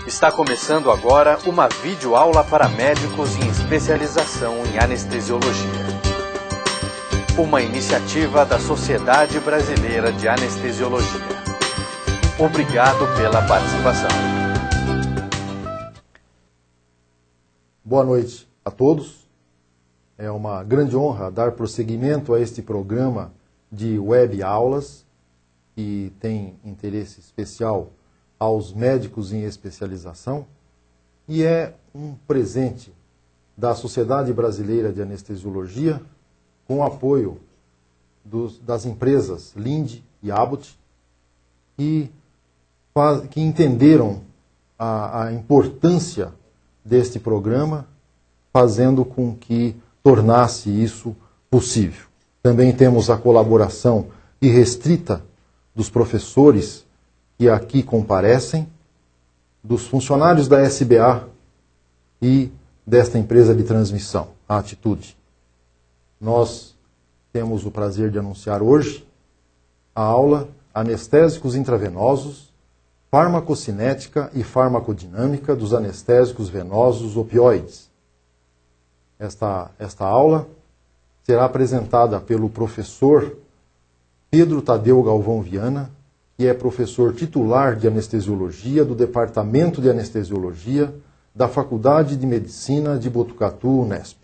Está começando agora uma videoaula para médicos em especialização em anestesiologia. Uma iniciativa da Sociedade Brasileira de Anestesiologia. Obrigado pela participação. Boa noite a todos. É uma grande honra dar prosseguimento a este programa de web aulas que tem interesse especial aos médicos em especialização e é um presente da Sociedade Brasileira de Anestesiologia com o apoio das empresas Linde e Abbott que entenderam a importância deste programa, fazendo com que tornasse isso possível. Também temos a colaboração irrestrita dos professores que aqui comparecem, dos funcionários da SBA e desta empresa de transmissão, a Atitude. Nós temos o prazer de anunciar hoje a aula Anestésicos Intravenosos, Farmacocinética e Farmacodinâmica dos Anestésicos Venosos Opioides. Esta aula será apresentada pelo professor Pedro Tadeu Galvão Viana, que é professor titular de Anestesiologia do Departamento de Anestesiologia da Faculdade de Medicina de Botucatu, Unesp.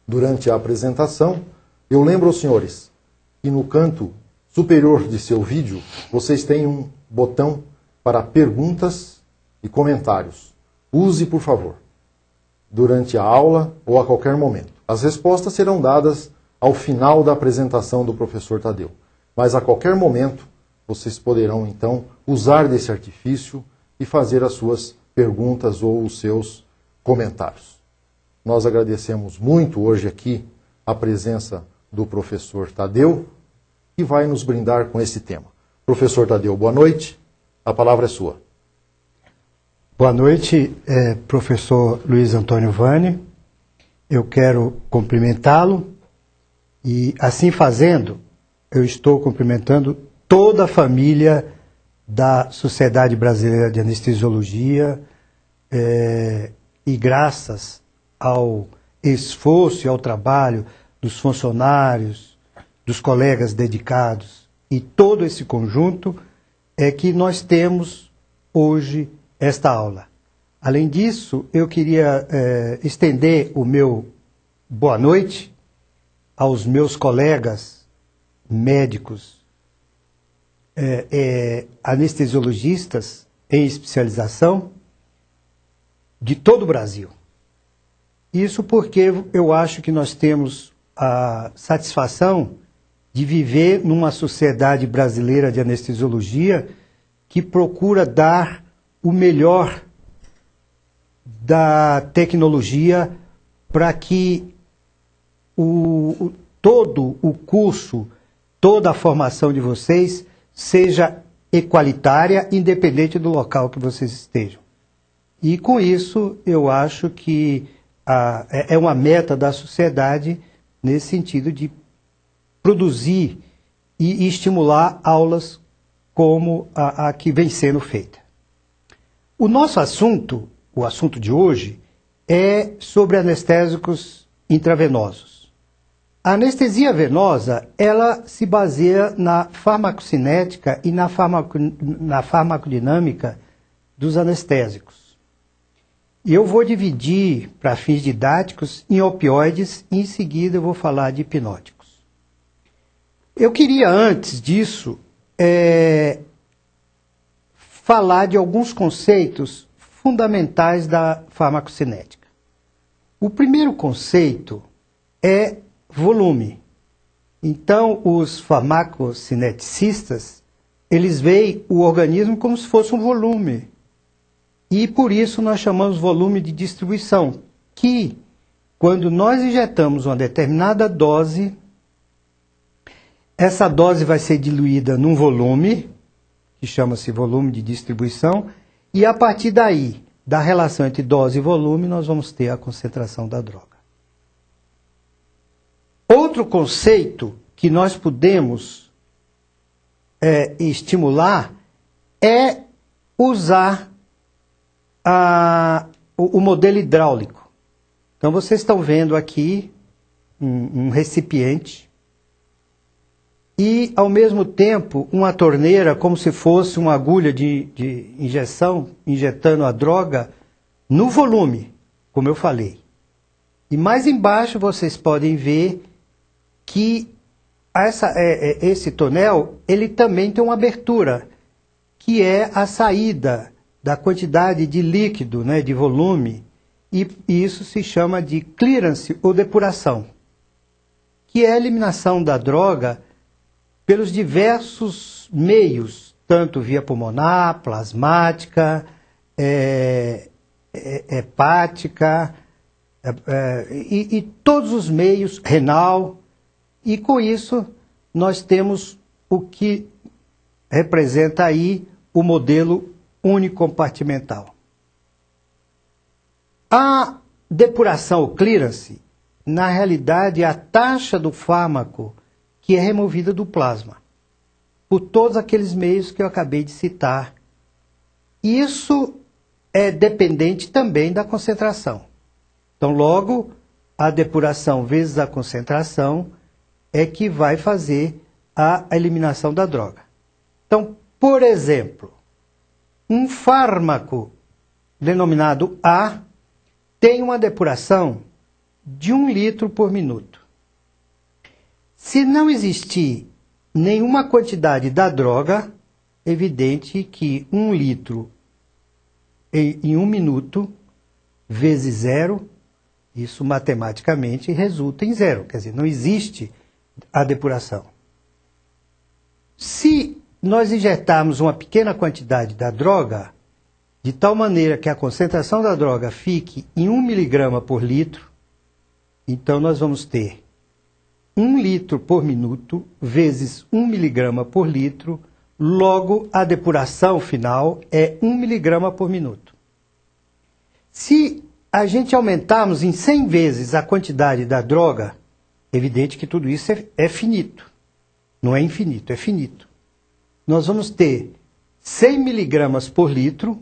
Durante a apresentação, eu lembro aos senhores que no canto superior de seu vídeo vocês têm um botão para perguntas e comentários. Use, por favor, durante a aula ou a qualquer momento. As respostas serão dadas ao final da apresentação do professor Tadeu, mas a qualquer momento vocês poderão, então, usar desse artifício e fazer as suas perguntas ou os seus comentários. Nós agradecemos muito hoje aqui a presença do professor Tadeu, que vai nos brindar com esse tema. Professor Tadeu, boa noite. A palavra é sua. Boa noite, professor Luiz Antônio Vani. Eu quero cumprimentá-lo e, assim fazendo, eu estou cumprimentando toda a família da Sociedade Brasileira de Anestesiologia e graças ao esforço e ao trabalho dos funcionários, dos colegas dedicados e todo esse conjunto é que nós temos hoje esta aula. Além disso, eu queria estender o meu boa noite aos meus colegas médicos, anestesiologistas em especialização de todo o Brasil. Isso porque eu acho que nós temos a satisfação de viver numa sociedade brasileira de anestesiologia que procura dar o melhor da tecnologia para que todo o curso, toda a formação de vocês seja equalitária, independente do local que vocês estejam. E com isso, eu acho que é uma meta da sociedade nesse sentido de produzir e estimular aulas como a que vem sendo feita. O nosso assunto, o assunto de hoje, é sobre anestésicos intravenosos. A anestesia venosa, ela se baseia na farmacocinética e na farmacodinâmica dos anestésicos. E eu vou dividir, para fins didáticos, em opioides e em seguida eu vou falar de hipnóticos. Eu queria, antes disso, falar de alguns conceitos fundamentais da farmacocinética. O primeiro conceito é volume. Então, os farmacocineticistas, eles veem o organismo como se fosse um volume. E por isso nós chamamos volume de distribuição, que quando nós injetamos uma determinada dose, essa dose vai ser diluída num volume, que chama-se volume de distribuição, e a partir daí, da relação entre dose e volume, nós vamos ter a concentração da droga. Outro conceito que nós podemos estimular é usar o modelo hidráulico. Então, vocês estão vendo aqui um recipiente e, ao mesmo tempo, uma torneira, como se fosse uma agulha de injeção, injetando a droga no volume, como eu falei. E mais embaixo vocês podem ver que esse tonel, ele também tem uma abertura, que é a saída da quantidade de líquido, né, de volume, e isso se chama de clearance ou depuração, que é a eliminação da droga pelos diversos meios, tanto via pulmonar, plasmática, hepática, e todos os meios, renal, e com isso nós temos o que representa aí o modelo unicompartimental. A depuração ou clearance, na realidade, é a taxa do fármaco que é removida do plasma, por todos aqueles meios que eu acabei de citar. Isso é dependente também da concentração. Então, logo, a depuração vezes a concentração é que vai fazer a eliminação da droga. Então, por exemplo, um fármaco denominado A tem uma depuração de 1 litro por minuto. Se não existir nenhuma quantidade da droga, é evidente que 1 litro em 1 minuto vezes 0, isso matematicamente resulta em 0. Quer dizer, não existe a depuração. Se nós injetarmos uma pequena quantidade da droga, de tal maneira que a concentração da droga fique em 1 miligrama por litro, então nós vamos ter 1 litro por minuto vezes 1 miligrama por litro, logo a depuração final é 1 miligrama por minuto. Se a gente aumentarmos em 100 vezes a quantidade da droga, é evidente que tudo isso é finito. Não é infinito, é finito. Nós vamos ter 100 miligramas por litro,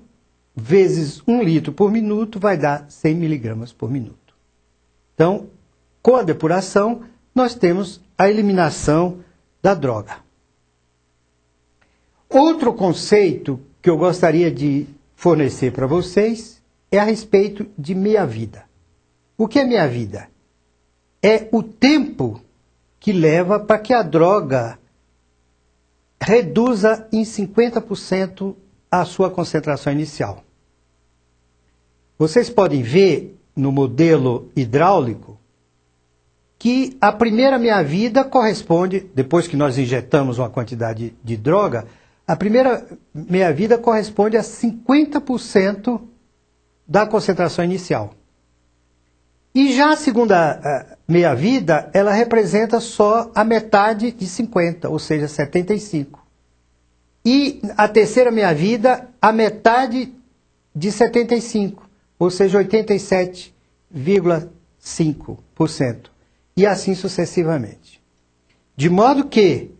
vezes 1 litro por minuto, vai dar 100 miligramas por minuto. Então, com a depuração, nós temos a eliminação da droga. Outro conceito que eu gostaria de fornecer para vocês é a respeito de meia-vida. O que é meia-vida? É o tempo que leva para que a droga reduza em 50% a sua concentração inicial. Vocês podem ver no modelo hidráulico que a primeira meia-vida corresponde, depois que nós injetamos uma quantidade de droga, a primeira meia-vida corresponde a 50% da concentração inicial. E já a segunda meia-vida, ela representa só a metade de 50, ou seja, 75. E a terceira meia-vida, a metade de 75, ou seja, 87,5%. E assim sucessivamente. De modo que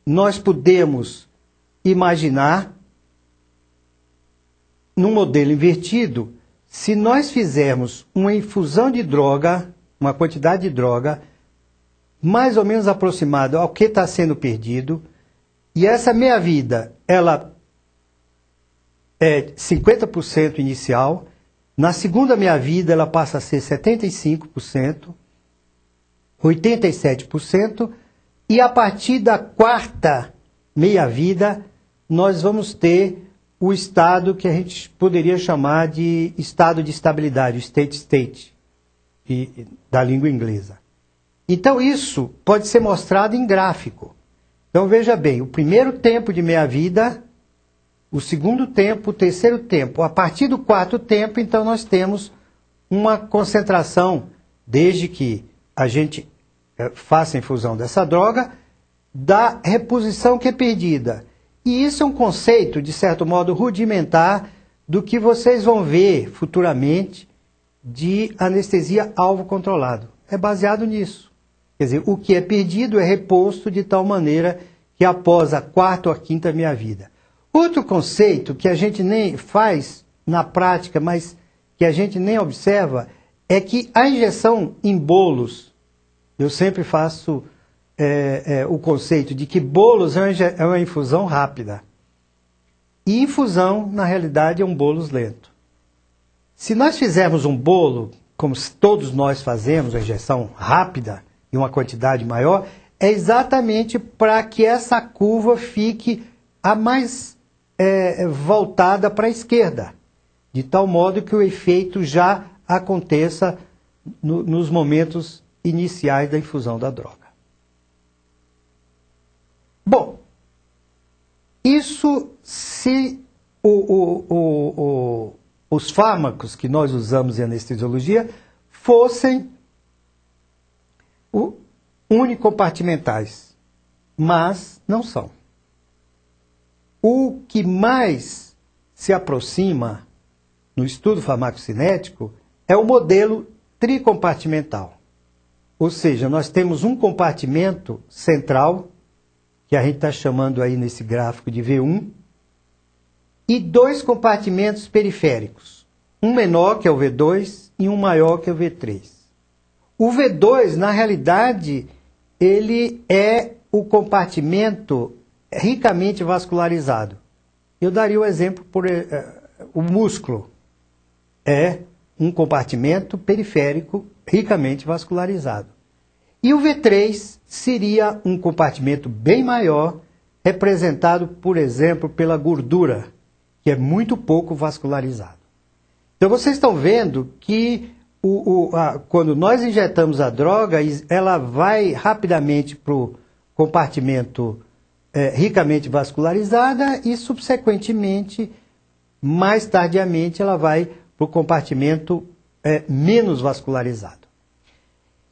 nós podemos imaginar, num modelo invertido, se nós fizermos uma infusão de droga, uma quantidade de droga, mais ou menos aproximada ao que está sendo perdido, e essa meia-vida, ela é 50% inicial, na segunda meia-vida ela passa a ser 75%, 87%, e a partir da quarta meia-vida nós vamos ter o estado que a gente poderia chamar de estado de estabilidade, o state, da língua inglesa. Então isso pode ser mostrado em gráfico. Então veja bem, o primeiro tempo de meia-vida, o segundo tempo, o terceiro tempo. A partir do quarto tempo, então nós temos uma concentração, desde que a gente faça a infusão dessa droga, da reposição que é perdida. E isso é um conceito, de certo modo, rudimentar do que vocês vão ver futuramente de anestesia alvo controlado. É baseado nisso. Quer dizer, o que é perdido é reposto de tal maneira que após a quarta ou a quinta meia-vida. Outro conceito que a gente nem faz na prática, mas que a gente nem observa, é que a injeção em bolos, eu sempre faço o conceito de que bolos é uma infusão rápida. E infusão, na realidade, é um bolos lento. Se nós fizermos um bolo, como todos nós fazemos, a injeção rápida e uma quantidade maior, é exatamente para que essa curva fique a mais voltada para a esquerda, de tal modo que o efeito já aconteça nos momentos iniciais da infusão da droga. Bom, isso se os fármacos que nós usamos em anestesiologia fossem unicompartimentais, mas não são. O que mais se aproxima no estudo farmacocinético é o modelo tricompartimental. Ou seja, nós temos um compartimento central, que a gente está chamando aí nesse gráfico de V1, e dois compartimentos periféricos. Um menor, que é o V2, e um maior, que é o V3. O V2, na realidade, ele é o compartimento ricamente vascularizado. Eu daria o exemplo por o músculo. É um compartimento periférico ricamente vascularizado. E o V3 seria um compartimento bem maior, representado, por exemplo, pela gordura, que é muito pouco vascularizado. Então vocês estão vendo que quando nós injetamos a droga, ela vai rapidamente para o compartimento ricamente vascularizada e, subsequentemente, mais tardiamente, ela vai para o compartimento menos vascularizado.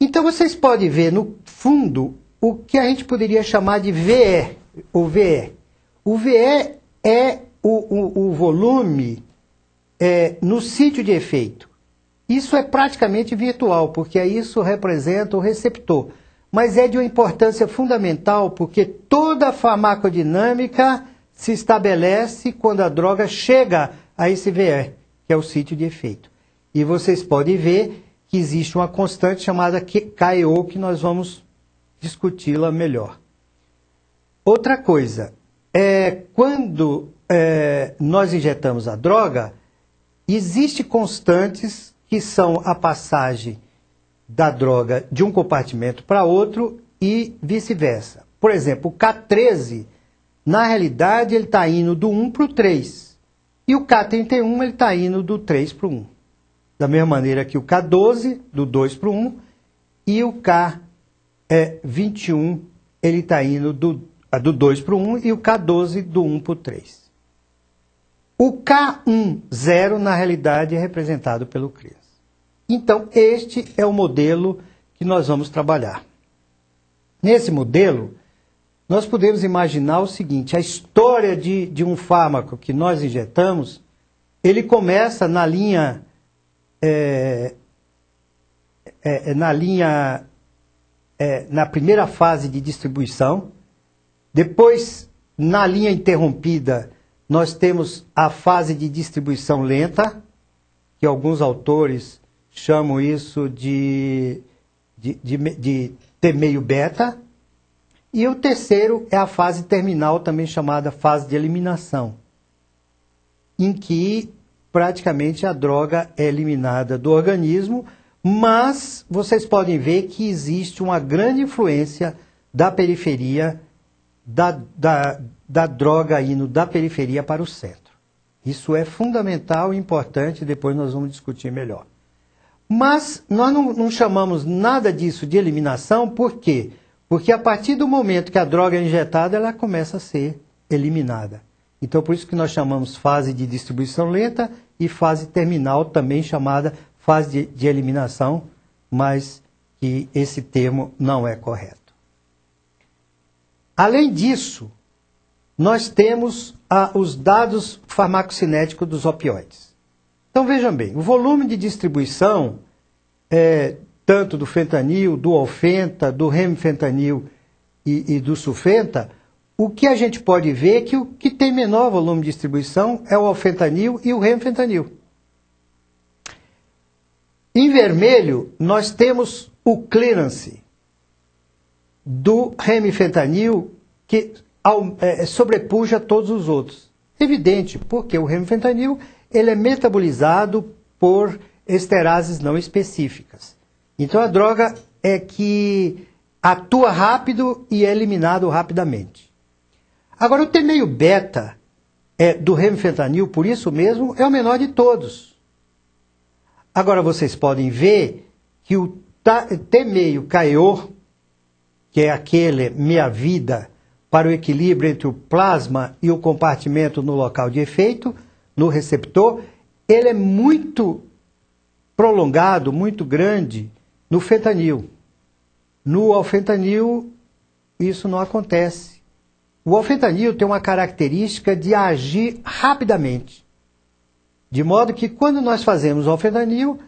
Então vocês podem ver no fundo o que a gente poderia chamar de VE, o VE. O VE é o volume no sítio de efeito. Isso é praticamente virtual, porque isso representa o receptor. Mas é de uma importância fundamental, porque toda a farmacodinâmica se estabelece quando a droga chega a esse VE, que é o sítio de efeito. E vocês podem ver que existe uma constante chamada KO, que nós vamos discuti-la melhor. Outra coisa, quando nós injetamos a droga, existem constantes que são a passagem da droga de um compartimento para outro e vice-versa. Por exemplo, o K13, na realidade, ele está indo do 1 para o 3. E o K31, ele está indo do 3 para o 1. Da mesma maneira que o K12, do 2 para o 1, e o K21, ele está indo do 2 para o 1, e o K12 do 1 para o 3. O K10, na realidade, é representado pelo CRIAS. Então, este é o modelo que nós vamos trabalhar. Nesse modelo, nós podemos imaginar o seguinte: a história de um fármaco que nós injetamos, ele começa na linha na primeira fase de distribuição. Depois, na linha interrompida, nós temos a fase de distribuição lenta, que alguns autores chamam isso de T meio beta. E o terceiro é a fase terminal, também chamada fase de eliminação, em que praticamente a droga é eliminada do organismo, mas vocês podem ver que existe uma grande influência da periferia, da droga indo da periferia para o centro. Isso é fundamental e importante, depois nós vamos discutir melhor. Mas nós não chamamos nada disso de eliminação, por quê? Porque a partir do momento que a droga é injetada, ela começa a ser eliminada. Então, por isso que nós chamamos fase de distribuição lenta e fase terminal, também chamada fase de eliminação, mas que esse termo não é correto. Além disso, nós temos os dados farmacocinéticos dos opioides. Então, vejam bem, o volume de distribuição, tanto do fentanil, do ofenta, do remifentanil e do sulfenta, o que a gente pode ver é que o que tem menor volume de distribuição é o alfentanil e o remfentanil. Em vermelho, nós temos o clearance do remfentanil que sobrepuja todos os outros. Evidente, porque o remfentanil ele é metabolizado por esterases não específicas. Então a droga é que atua rápido e é eliminado rapidamente. Agora o T-meio beta do remfentanil, por isso mesmo, é o menor de todos. Agora vocês podem ver que o T-meio KO, que é aquele meia-vida para o equilíbrio entre o plasma e o compartimento no local de efeito, no receptor, ele é muito prolongado, muito grande no fentanil. No alfentanil, isso não acontece. O alfentanil tem uma característica de agir rapidamente. De modo que quando nós fazemos o alfentanil,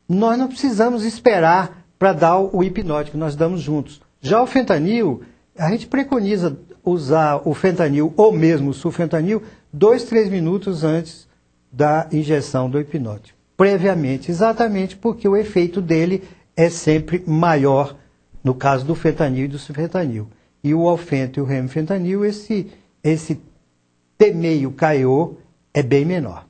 nós não precisamos esperar para dar o hipnótico, nós damos juntos. Já o fentanil, a gente preconiza usar o fentanil ou mesmo o sulfentanil 2-3 minutos antes da injeção do hipnótico. Previamente, exatamente porque o efeito dele é sempre maior no caso do fentanil e do sulfentanil. E o alfento e o remfentanil, esse T-meio KO é bem menor.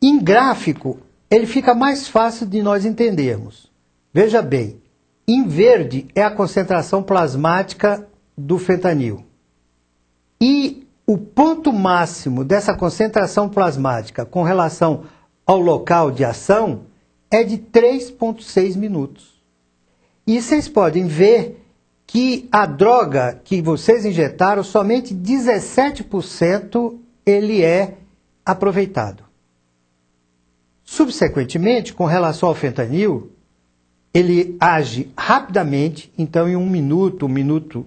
Em gráfico, ele fica mais fácil de nós entendermos. Veja bem, em verde é a concentração plasmática do fentanil. E o ponto máximo dessa concentração plasmática com relação ao local de ação é de 3,6 minutos. E vocês podem ver que a droga que vocês injetaram, somente 17% ele é aproveitado. Subsequentemente, com relação ao fentanil, ele age rapidamente, então em 1 minuto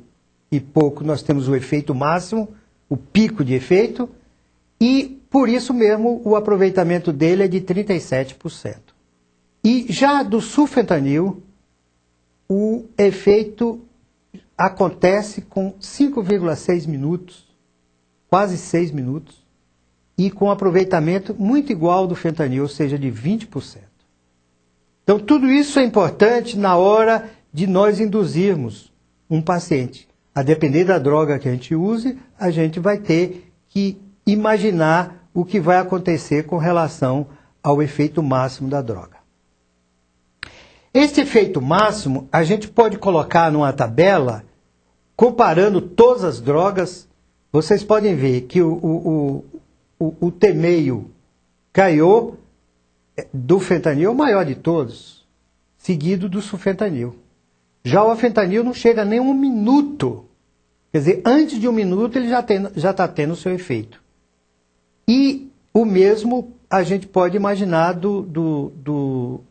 e pouco, nós temos o efeito máximo, o pico de efeito, e por isso mesmo o aproveitamento dele é de 37%. E já do sulfentanil, o efeito acontece com 5,6 minutos, quase 6 minutos, e com aproveitamento muito igual ao do fentanil, ou seja, de 20%. Então, tudo isso é importante na hora de nós induzirmos um paciente. A depender da droga que a gente use, a gente vai ter que imaginar o que vai acontecer com relação ao efeito máximo da droga. Este efeito máximo, a gente pode colocar numa tabela, comparando todas as drogas. Vocês podem ver que o T-meio KO do fentanil é o maior de todos, seguido do sulfentanil. Já o alfentanil não chega nem 1 minuto. Quer dizer, antes de 1 minuto ele já está tendo o seu efeito. E o mesmo a gente pode imaginar do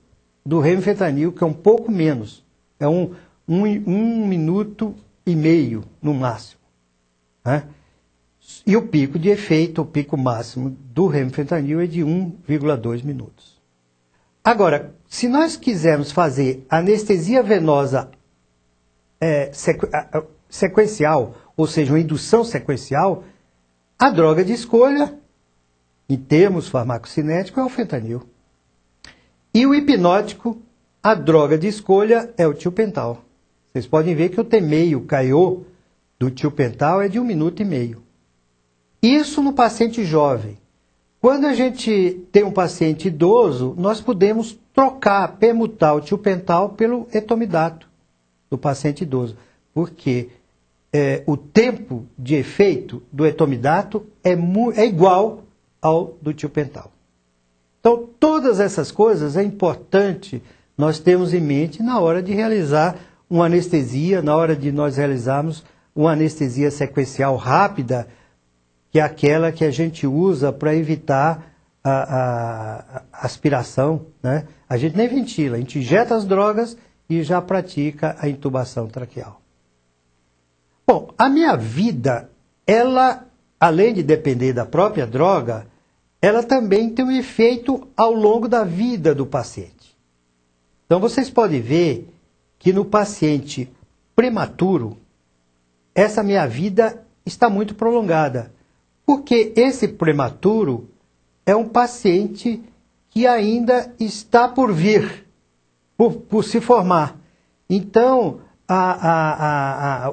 remfentanil, que é um pouco menos. É 1 minuto e meio, no máximo. Né? E o pico de efeito, o pico máximo do remfentanil é de 1,2 minutos. Agora, se nós quisermos fazer anestesia venosa sequencial, ou seja, uma indução sequencial, a droga de escolha, em termos farmacocinéticos, é o fentanil. E o hipnótico, a droga de escolha é o tiopental. Vocês podem ver que o T-meio KO do tiopental é de 1 minuto e meio. Isso no paciente jovem. Quando a gente tem um paciente idoso, nós podemos trocar, permutar o tiopental pelo etomidato do paciente idoso. Porque o tempo de efeito do etomidato é igual ao do tiopental. Então, todas essas coisas é importante nós termos em mente na hora de realizar uma anestesia, na hora de nós realizarmos uma anestesia sequencial rápida, que é aquela que a gente usa para evitar a aspiração, né? A gente nem ventila, a gente injeta as drogas e já pratica a intubação traqueal. Bom, a minha vida, ela, além de depender da própria droga, ela também tem um efeito ao longo da vida do paciente. Então vocês podem ver que no paciente prematuro, essa minha vida está muito prolongada. Porque esse prematuro é um paciente que ainda está por vir, por se formar. Então,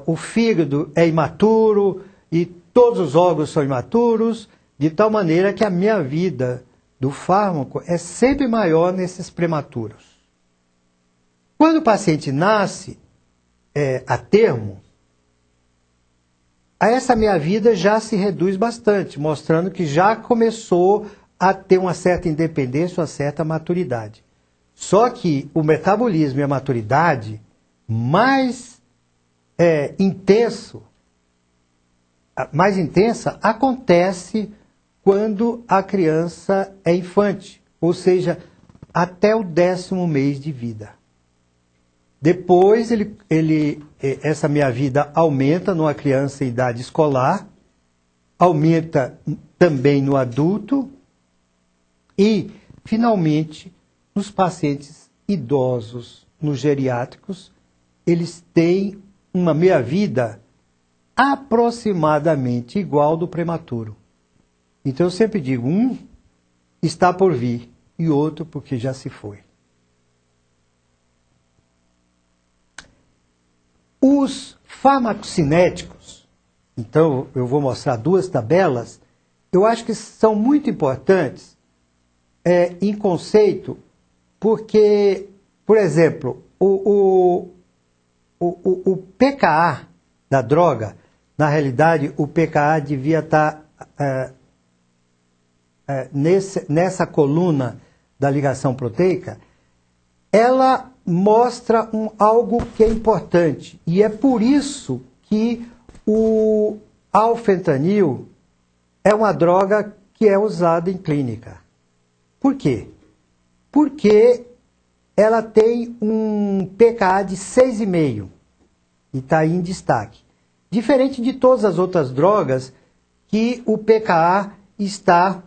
o fígado é imaturo e todos os órgãos são imaturos, de tal maneira que a minha vida do fármaco é sempre maior nesses prematuros. Quando o paciente nasce a termo, essa minha vida já se reduz bastante, mostrando que já começou a ter uma certa independência, uma certa maturidade. Só que o metabolismo e a maturidade mais intensa acontece quando a criança é infante, ou seja, até o 10º mês de vida. Depois, essa minha vida aumenta numa criança em idade escolar, aumenta também no adulto e, finalmente, nos pacientes idosos, nos geriátricos, eles têm uma meia-vida aproximadamente igual ao do prematuro. Então, eu sempre digo, um está por vir e outro porque já se foi. Os farmacocinéticos, então eu vou mostrar 2 tabelas, eu acho que são muito importantes em conceito, porque, por exemplo, o pKa da droga, na realidade o pKa devia estar nessa coluna da ligação proteica, ela mostra algo que é importante. E é por isso que o alfentanil é uma droga que é usada em clínica. Por quê? Porque ela tem um pKa de 6,5 e está aí em destaque. Diferente de todas as outras drogas que o pKa está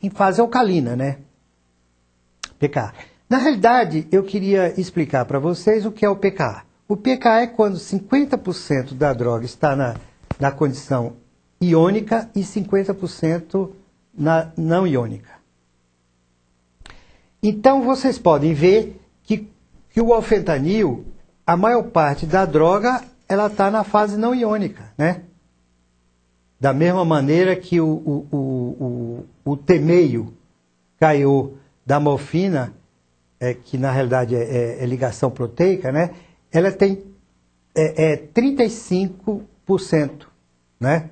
em fase alcalina, né? pKa. Na realidade, eu queria explicar para vocês o que é o pKa. O pKa é quando 50% da droga está na condição iônica e 50% na não iônica. Então, vocês podem ver que o alfentanil, a maior parte da droga, ela está na fase não iônica, né? Da mesma maneira que o T-meio caiu da morfina, que na realidade é ligação proteica, né? Ela tem 35%, né?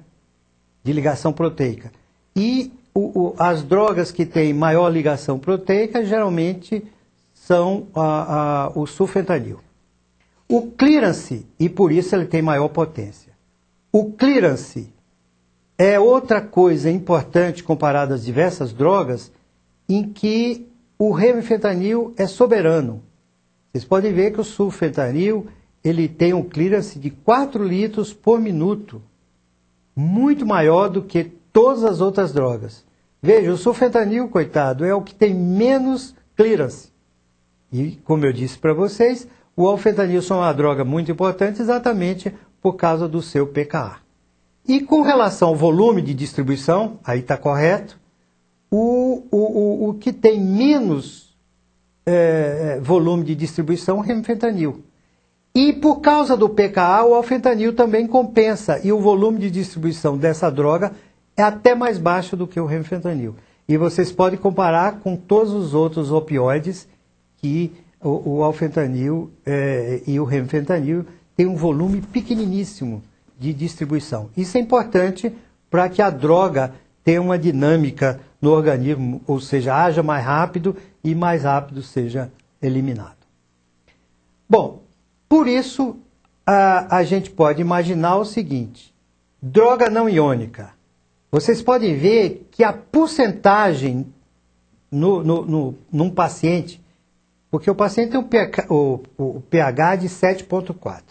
De ligação proteica. E as drogas que têm maior ligação proteica geralmente são o sulfentanil. O clearance, e por isso ele tem maior potência. O clearance é outra coisa importante comparado às diversas drogas em que o remifentanil é soberano. Vocês podem ver que o sulfentanil ele tem um clearance de 4 litros por minuto, muito maior do que todas as outras drogas. Veja, o sulfentanil, coitado, é o que tem menos clearance. E, como eu disse para vocês, o alfentanil é uma droga muito importante exatamente por causa do seu pKa. E com relação ao volume de distribuição, aí está correto, o que tem menos volume de distribuição é o remifentanil. E por causa do pKa, o alfentanil também compensa, e o volume de distribuição dessa droga é até mais baixo do que o remifentanil. E vocês podem comparar com todos os outros opioides que o alfentanil e o remifentanil têm um volume pequeniníssimo de distribuição. Isso é importante para que a droga tenha uma dinâmica no organismo, ou seja, haja mais rápido e mais rápido seja eliminado. Bom, por isso a gente pode imaginar o seguinte: droga não iônica. Vocês podem ver que a porcentagem num paciente, porque o paciente tem o pH de 7,4.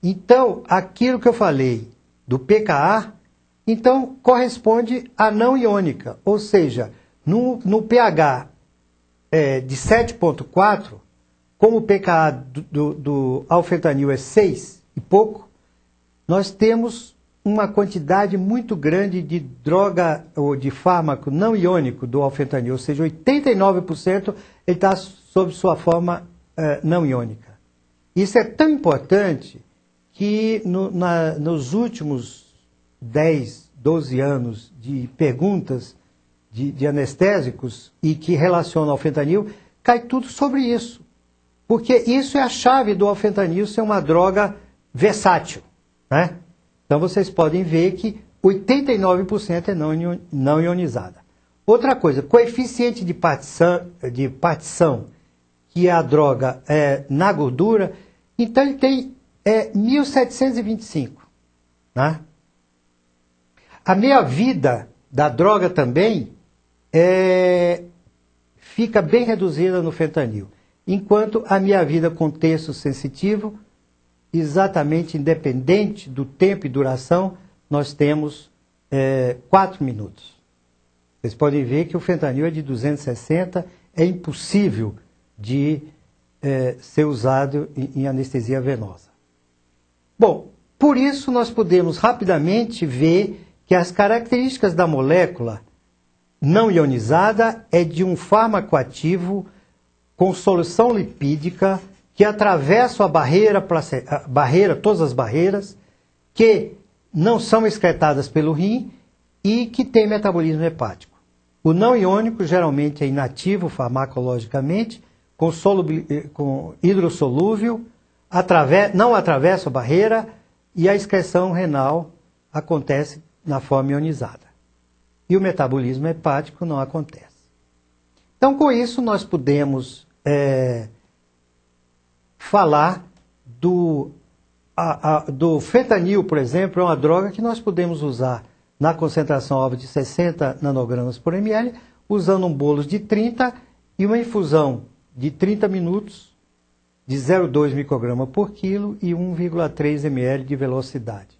Então, aquilo que eu falei do pKa, então corresponde à não iônica. Ou seja, no pH de 7,4, como o pKa do alfentanil é 6 e pouco, nós temos uma quantidade muito grande de droga ou de fármaco não iônico do alfentanil, ou seja, 89% ele está sob sua forma não iônica. Isso é tão importante que nos últimos 10, 12 anos de perguntas de anestésicos e que relacionam ao fentanil, cai tudo sobre isso. Porque isso é a chave do alfentanil ser uma droga versátil, né? Então vocês podem ver que 89% é não ionizada. Outra coisa, coeficiente de partição, que é a droga na gordura, então ele tem 1725. Né? A meia-vida da droga também fica bem reduzida no fentanil, enquanto a meia-vida com texto sensitivo, exatamente independente do tempo e duração, nós temos 4 minutos. Vocês podem ver que o fentanil é de 260, é impossível de ser usado em anestesia venosa. Bom, por isso nós podemos rapidamente ver que as características da molécula não ionizada é de um fármaco ativo com solução lipídica que atravessa todas as barreiras, que não são excretadas pelo rim e que tem metabolismo hepático. O não iônico geralmente é inativo farmacologicamente, com hidrossolúvel, não atravessa a barreira e a excreção renal acontece na forma ionizada. E o metabolismo hepático não acontece. Então, com isso, nós podemos falar do fentanil, por exemplo, é uma droga que nós podemos usar na concentração alvo de 60 nanogramas por ml, usando um bolos de 30 e uma infusão de 30 minutos de 0,2 micrograma por quilo e 1,3 ml de velocidade.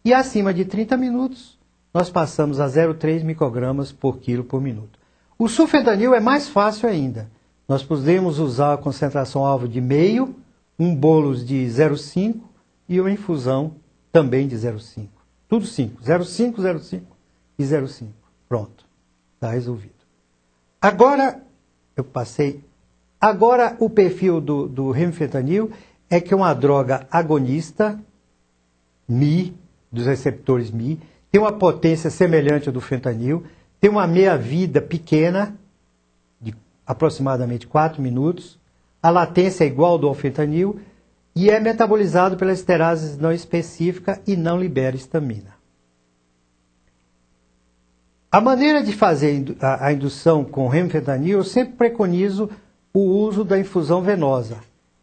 E acima de 30 minutos, nós passamos a 0,3 microgramas por quilo por minuto. O sulfentanil é mais fácil ainda. Nós podemos usar a concentração alvo de meio, um bolos de 0,5 e uma infusão também de 0,5. Tudo 5. 0,5, 0,5 e 0,5. Pronto. Está resolvido. Agora, Agora, o perfil do remifentanil é que é uma droga agonista, Mi, dos receptores Mi, tem uma potência semelhante à do fentanil, tem uma meia-vida pequena, de aproximadamente 4 minutos, a latência é igual ao do alfentanil e é metabolizado pela esterase não específica e não libera histamina. A maneira de fazer a indução com remifentanil, eu sempre preconizo o uso da infusão venosa.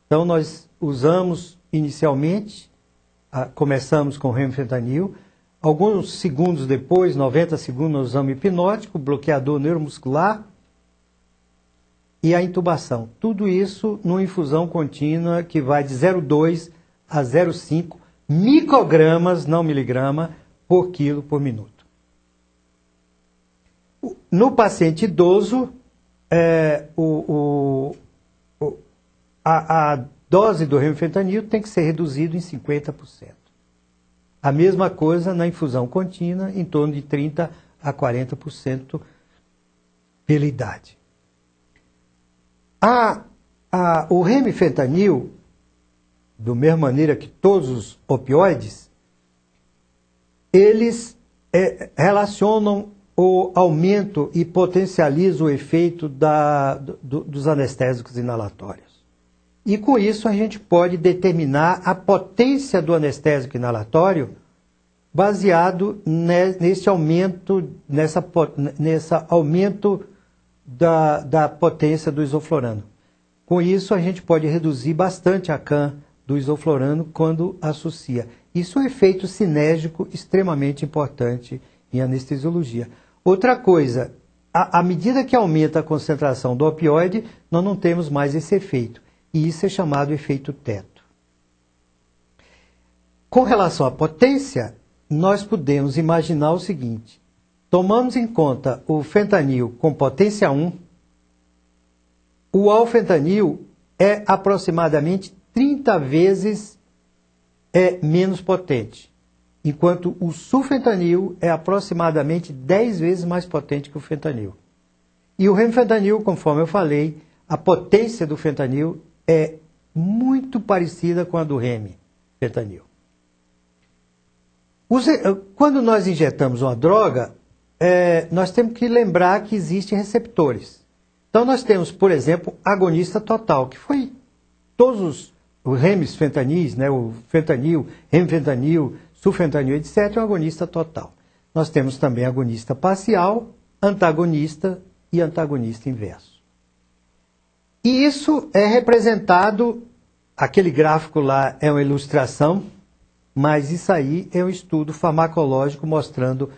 Então, nós usamos inicialmente, começamos com remifentanil, alguns segundos depois, 90 segundos, nós usamos hipnótico, bloqueador neuromuscular e a intubação. Tudo isso numa infusão contínua que vai de 0,2 a 0,5 microgramas, não miligrama, por quilo por minuto. No paciente idoso, a dose do remifentanil tem que ser reduzida em 50%. A mesma coisa na infusão contínua, em torno de 30% a 40% pela idade. O remifentanil, da mesma maneira que todos os opioides, eles relacionam o aumento e potencializa o efeito dos anestésicos inalatórios. E com isso a gente pode determinar a potência do anestésico inalatório baseado nesse aumento, aumento da potência do isoflorano. Com isso a gente pode reduzir bastante a CAM do isoflorano quando associa. Isso é um efeito sinérgico extremamente importante em anestesiologia. Outra coisa, à medida que aumenta a concentração do opioide, nós não temos mais esse efeito. E isso é chamado efeito teto. Com relação à potência, nós podemos imaginar o seguinte. Tomamos em conta o fentanil com potência 1, o alfentanil é aproximadamente 30 vezes menos potente, enquanto o sulfentanil é aproximadamente 10 vezes mais potente que o fentanil. E o remfentanil, conforme eu falei, a potência do fentanil é muito parecida com a do remfentanil. Quando nós injetamos uma droga, nós temos que lembrar que existem receptores. Então nós temos, por exemplo, agonista total, que foi todos os remfentanis, né, o fentanil, remfentanil, sulfentanil, etc., é um agonista total. Nós temos também agonista parcial, antagonista e antagonista inverso. E isso é representado, aquele gráfico lá é uma ilustração, mas isso aí é um estudo farmacológico mostrando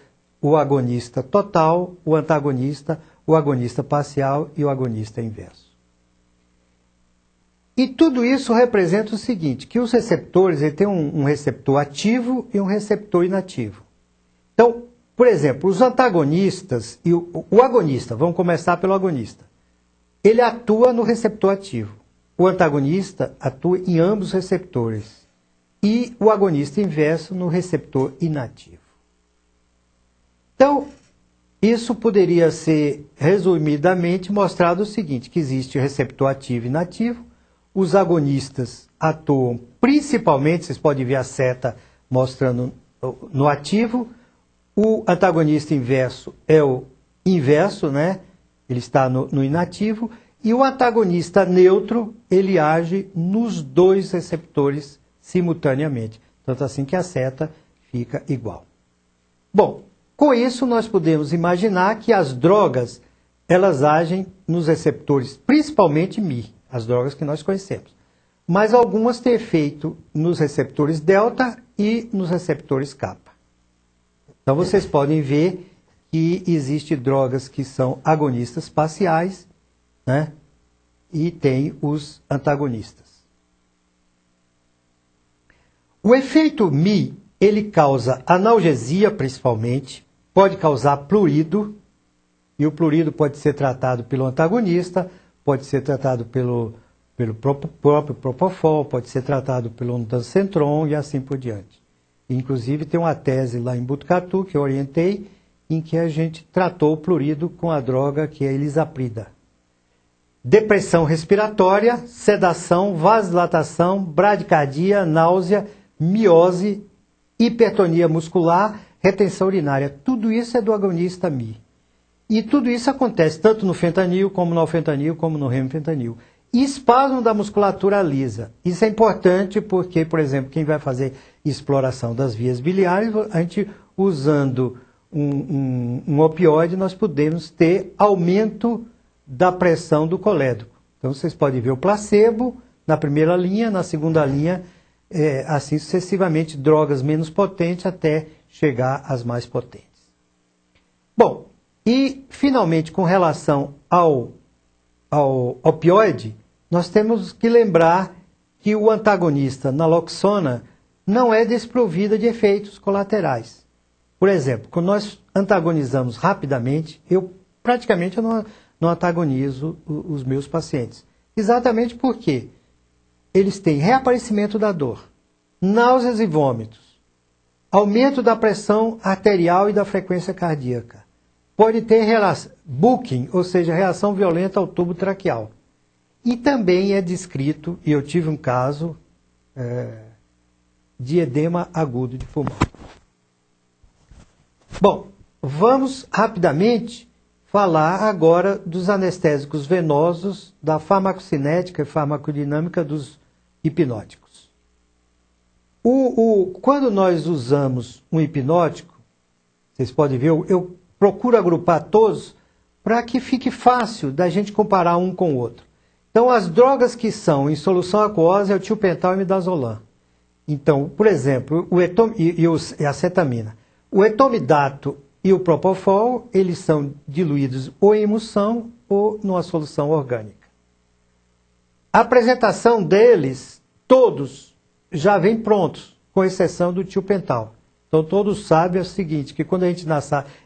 o agonista total, o agonista parcial e o agonista inverso. E tudo isso representa o seguinte, que os receptores têm um receptor ativo e um receptor inativo. Então, por exemplo, os antagonistas e o agonista, vamos começar pelo agonista. Ele atua no receptor ativo. O antagonista atua em ambos os receptores. E o agonista inverso no receptor inativo. Então, isso poderia ser resumidamente mostrado o seguinte, que existe o receptor ativo e inativo, os agonistas atuam principalmente, vocês podem ver a seta mostrando no ativo, o antagonista inverso é o inverso, né? Ele está no inativo, e o antagonista neutro, ele age nos dois receptores simultaneamente. Tanto assim que a seta fica igual. Bom, com isso nós podemos imaginar que as drogas, elas agem nos receptores, principalmente Mi, as drogas que nós conhecemos. Mas algumas têm efeito nos receptores delta e nos receptores kappa. Então vocês podem ver que existem drogas que são agonistas parciais, né? E tem os antagonistas. O efeito Mi, ele causa analgesia principalmente, pode causar prurido, e o prurido pode ser tratado pelo antagonista, pode ser tratado pelo próprio Propofol, pode ser tratado pelo ondansetron e assim por diante. Inclusive tem uma tese lá em Botucatu que eu orientei, em que a gente tratou o prurido com a droga que é a elisaprida. Depressão respiratória, sedação, vasodilatação, bradicardia, náusea, miose, hipertonia muscular, retenção urinária. Tudo isso é do agonista Mi. E tudo isso acontece tanto no fentanil, como no alfentanil, como no remfentanil. E espasmo da musculatura lisa. Isso é importante porque, por exemplo, quem vai fazer exploração das vias biliares, a gente usando um opioide, nós podemos ter aumento da pressão do colédoco. Então vocês podem ver o placebo na primeira linha, na segunda linha, assim sucessivamente, drogas menos potentes até chegar às mais potentes. Bom, e finalmente com relação ao opioide, nós temos que lembrar que o antagonista naloxona não é desprovida de efeitos colaterais. Por exemplo, quando nós antagonizamos rapidamente, eu não antagonizo os meus pacientes. Exatamente porque eles têm reaparecimento da dor, náuseas e vômitos, aumento da pressão arterial e da frequência cardíaca. Pode ter booking, ou seja, reação violenta ao tubo traqueal. E também é descrito, e eu tive um caso de edema agudo de pulmão. Bom, vamos rapidamente falar agora dos anestésicos venosos, da farmacocinética e farmacodinâmica dos hipnóticos. Quando nós usamos um hipnótico, vocês podem ver, eu procuro agrupar todos para que fique fácil da gente comparar um com o outro. Então, as drogas que são em solução aquosa é o tiopental e o midazolam. Então, por exemplo, e a cetamina. O etomidato e o propofol, eles são diluídos ou em emulsão ou numa solução orgânica. A apresentação deles, todos, já vem prontos, com exceção do tiopental. Então, todos sabem o seguinte, que quando a gente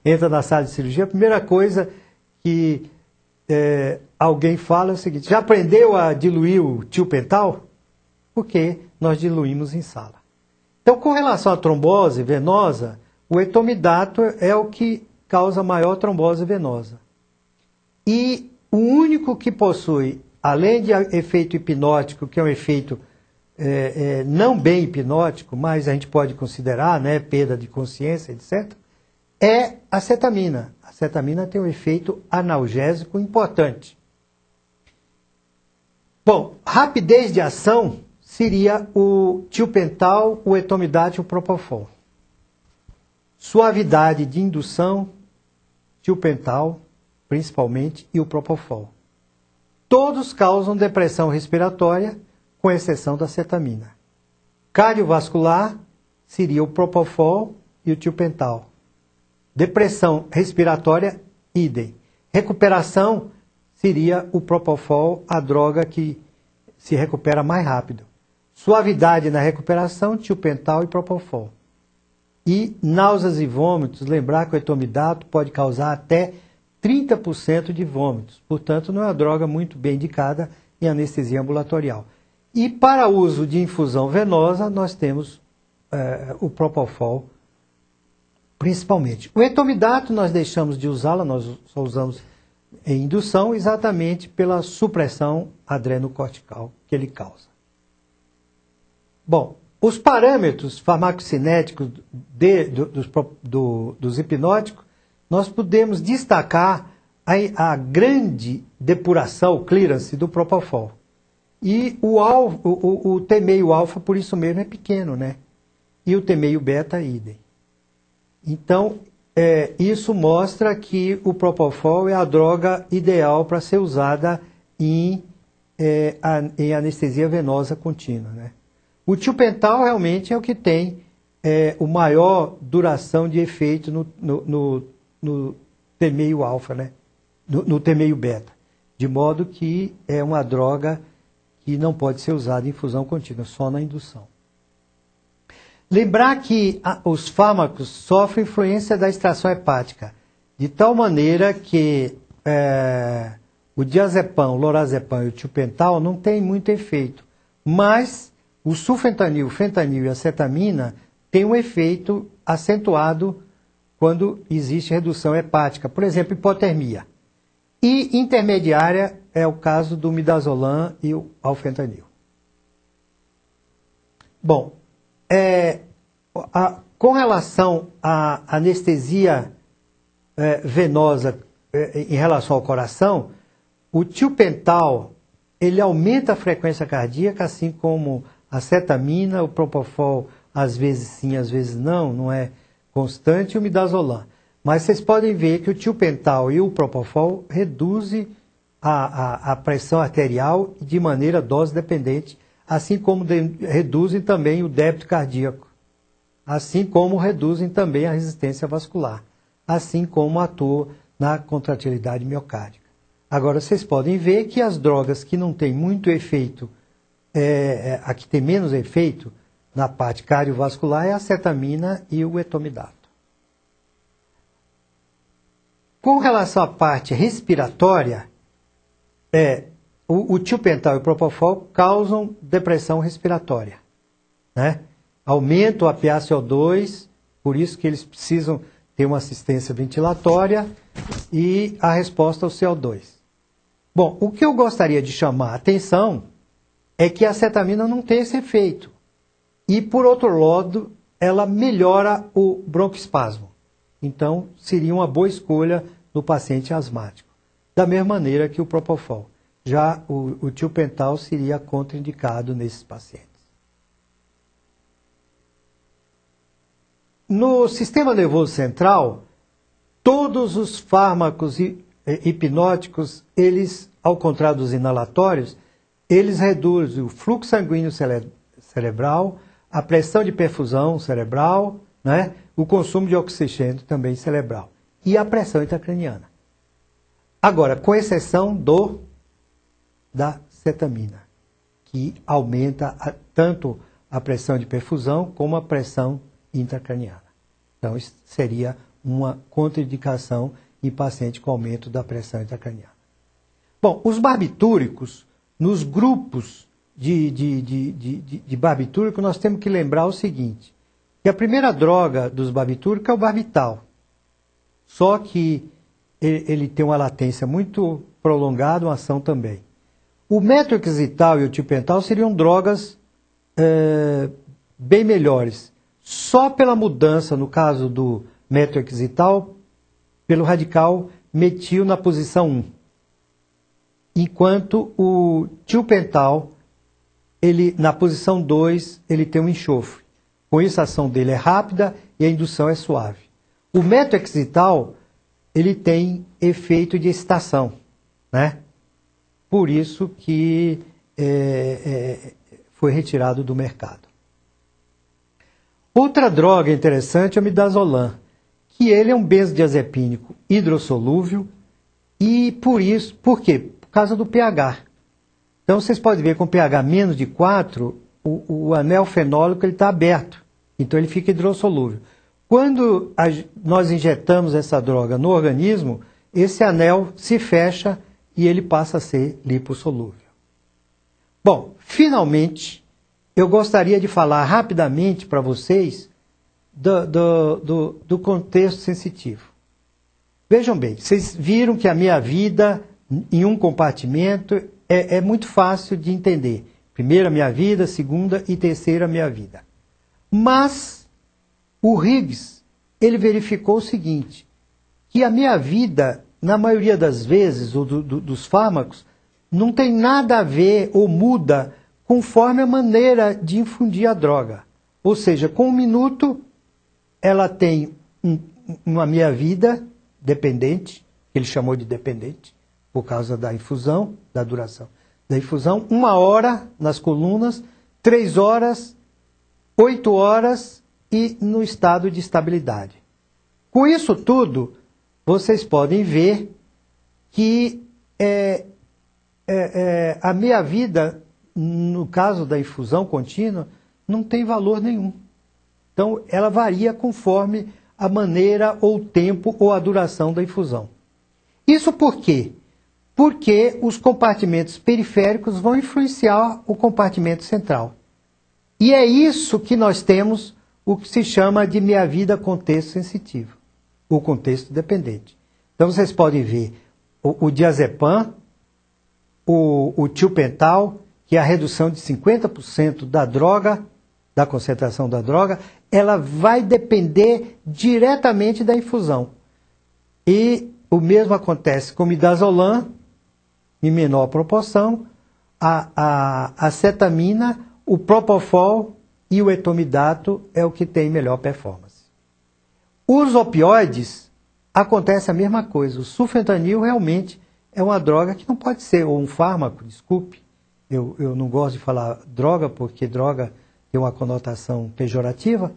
entra na sala de cirurgia, a primeira coisa que alguém fala o seguinte: já aprendeu a diluir o tiopental? Porque nós diluímos em sala. Então, com relação à trombose venosa, o etomidato é o que causa maior trombose venosa. E o único que possui, além de efeito hipnótico, que é um efeito não bem hipnótico, mas a gente pode considerar, né, perda de consciência, etc., é a cetamina. A cetamina tem um efeito analgésico importante. Bom, rapidez de ação seria o tiopental, o etomidato e o propofol. Suavidade de indução, tiopental, principalmente, e o propofol. Todos causam depressão respiratória, com exceção da cetamina. Cardiovascular seria o propofol e o tiopental. Depressão respiratória, idem. Recuperação seria o propofol, a droga que se recupera mais rápido. Suavidade na recuperação, tiopental e propofol. E náuseas e vômitos, lembrar que o etomidato pode causar até 30% de vômitos. Portanto, não é uma droga muito bem indicada em anestesia ambulatorial. E para uso de infusão venosa, nós temos o propofol, principalmente. O etomidato nós deixamos de usá-lo, nós só usamos em indução, exatamente pela supressão adrenocortical que ele causa. Bom, os parâmetros farmacocinéticos dos hipnóticos, nós podemos destacar a grande depuração, o clearance do propofol. E o T meio alfa, por isso mesmo, é pequeno, né? E o T meio beta, idem. Então, isso mostra que o propofol é a droga ideal para ser usada em anestesia venosa contínua, né? O tiopental realmente é o que tem o maior duração de efeito no T meio alfa, né? No T meio beta. De modo que é uma droga que não pode ser usada em infusão contínua, só na indução. Lembrar que os fármacos sofrem influência da extração hepática, de tal maneira que o diazepam, o lorazepam e o tiopental não têm muito efeito, mas o sulfentanil, o fentanil e a cetamina têm um efeito acentuado quando existe redução hepática, por exemplo, hipotermia. E intermediária é o caso do midazolam e o alfentanil. Bom, com relação à anestesia venosa em relação ao coração, o tiopental ele aumenta a frequência cardíaca, assim como a cetamina, o propofol, às vezes sim, às vezes não é constante, e o midazolam. Mas vocês podem ver que o tiopental e o propofol reduzem a pressão arterial de maneira dose dependente, assim como reduzem também o débito cardíaco, assim como reduzem também a resistência vascular, assim como atuam na contratilidade miocárdica. Agora, vocês podem ver que as drogas que não têm muito efeito, a que tem menos efeito na parte cardiovascular é a cetamina e o etomidato. Com relação à parte respiratória, o tiopental e o propofol causam depressão respiratória, né? Aumentam a PaCO2, por isso que eles precisam ter uma assistência ventilatória e a resposta ao CO2. Bom, o que eu gostaria de chamar a atenção é que a cetamina não tem esse efeito. E, por outro lado, ela melhora o broncoespasmo. Então, seria uma boa escolha no paciente asmático. Da mesma maneira que o propofol. Já o tiopental seria contraindicado nesses pacientes. No sistema nervoso central, todos os fármacos hipnóticos, eles, ao contrário dos inalatórios, eles reduzem o fluxo sanguíneo cerebral, a pressão de perfusão cerebral, né? O consumo de oxigênio também cerebral e a pressão intracraniana. Agora, com exceção da cetamina, que aumenta tanto a pressão de perfusão como a pressão intracraniana. Então, isso seria uma contraindicação em paciente com aumento da pressão intracraniana. Bom, os barbitúricos, nos grupos de barbitúrico, nós temos que lembrar o seguinte, que a primeira droga dos barbitúricos é o barbital. Só que ele tem uma latência muito prolongada, uma ação também. O metoxital e o tiopental seriam drogas bem melhores. Só pela mudança, no caso do metoxital, pelo radical metil na posição 1. Enquanto o tiopental, na posição 2, ele tem um enxofre. Com isso, a ação dele é rápida e a indução é suave. O metoxital, ele tem efeito de excitação, né? Por isso que foi retirado do mercado. Outra droga interessante é o midazolam, que ele é um benzodiazepínico hidrossolúvel e por quê? Por causa do pH. Então vocês podem ver com pH menos de 4, o anel fenólico está aberto, então ele fica hidrossolúvel. Quando nós injetamos essa droga no organismo, esse anel se fecha e ele passa a ser lipossolúvel. Bom, finalmente, eu gostaria de falar rapidamente para vocês do contexto sensitivo. Vejam bem, vocês viram que a minha vida em um compartimento é muito fácil de entender. Primeira minha vida, segunda e terceira minha vida. Mas o Higgs, ele verificou o seguinte, que a minha vida, na maioria das vezes, dos fármacos, não tem nada a ver ou muda conforme a maneira de infundir a droga. Ou seja, com 1 minuto, ela tem uma meia-vida dependente, que ele chamou de dependente, por causa da infusão, da duração da infusão, 1 hora nas colunas, 3 horas, 8 horas e no estado de estabilidade. Com isso tudo, vocês podem ver que a meia-vida, no caso da infusão contínua, não tem valor nenhum. Então, ela varia conforme a maneira ou o tempo ou a duração da infusão. Isso por quê? Porque os compartimentos periféricos vão influenciar o compartimento central. E é isso que nós temos o que se chama de meia-vida contexto sensitivo, o contexto dependente. Então, vocês podem ver o diazepam, o tiopental, que é a redução de 50% da droga, da concentração da droga, ela vai depender diretamente da infusão. E o mesmo acontece com o midazolam, em menor proporção, a acetamina, o propofol e o etomidato é o que tem melhor performance. Os opioides, acontece a mesma coisa. O sulfentanil realmente é uma droga que não pode ser, ou um fármaco, desculpe. Eu não gosto de falar droga, porque droga tem uma conotação pejorativa,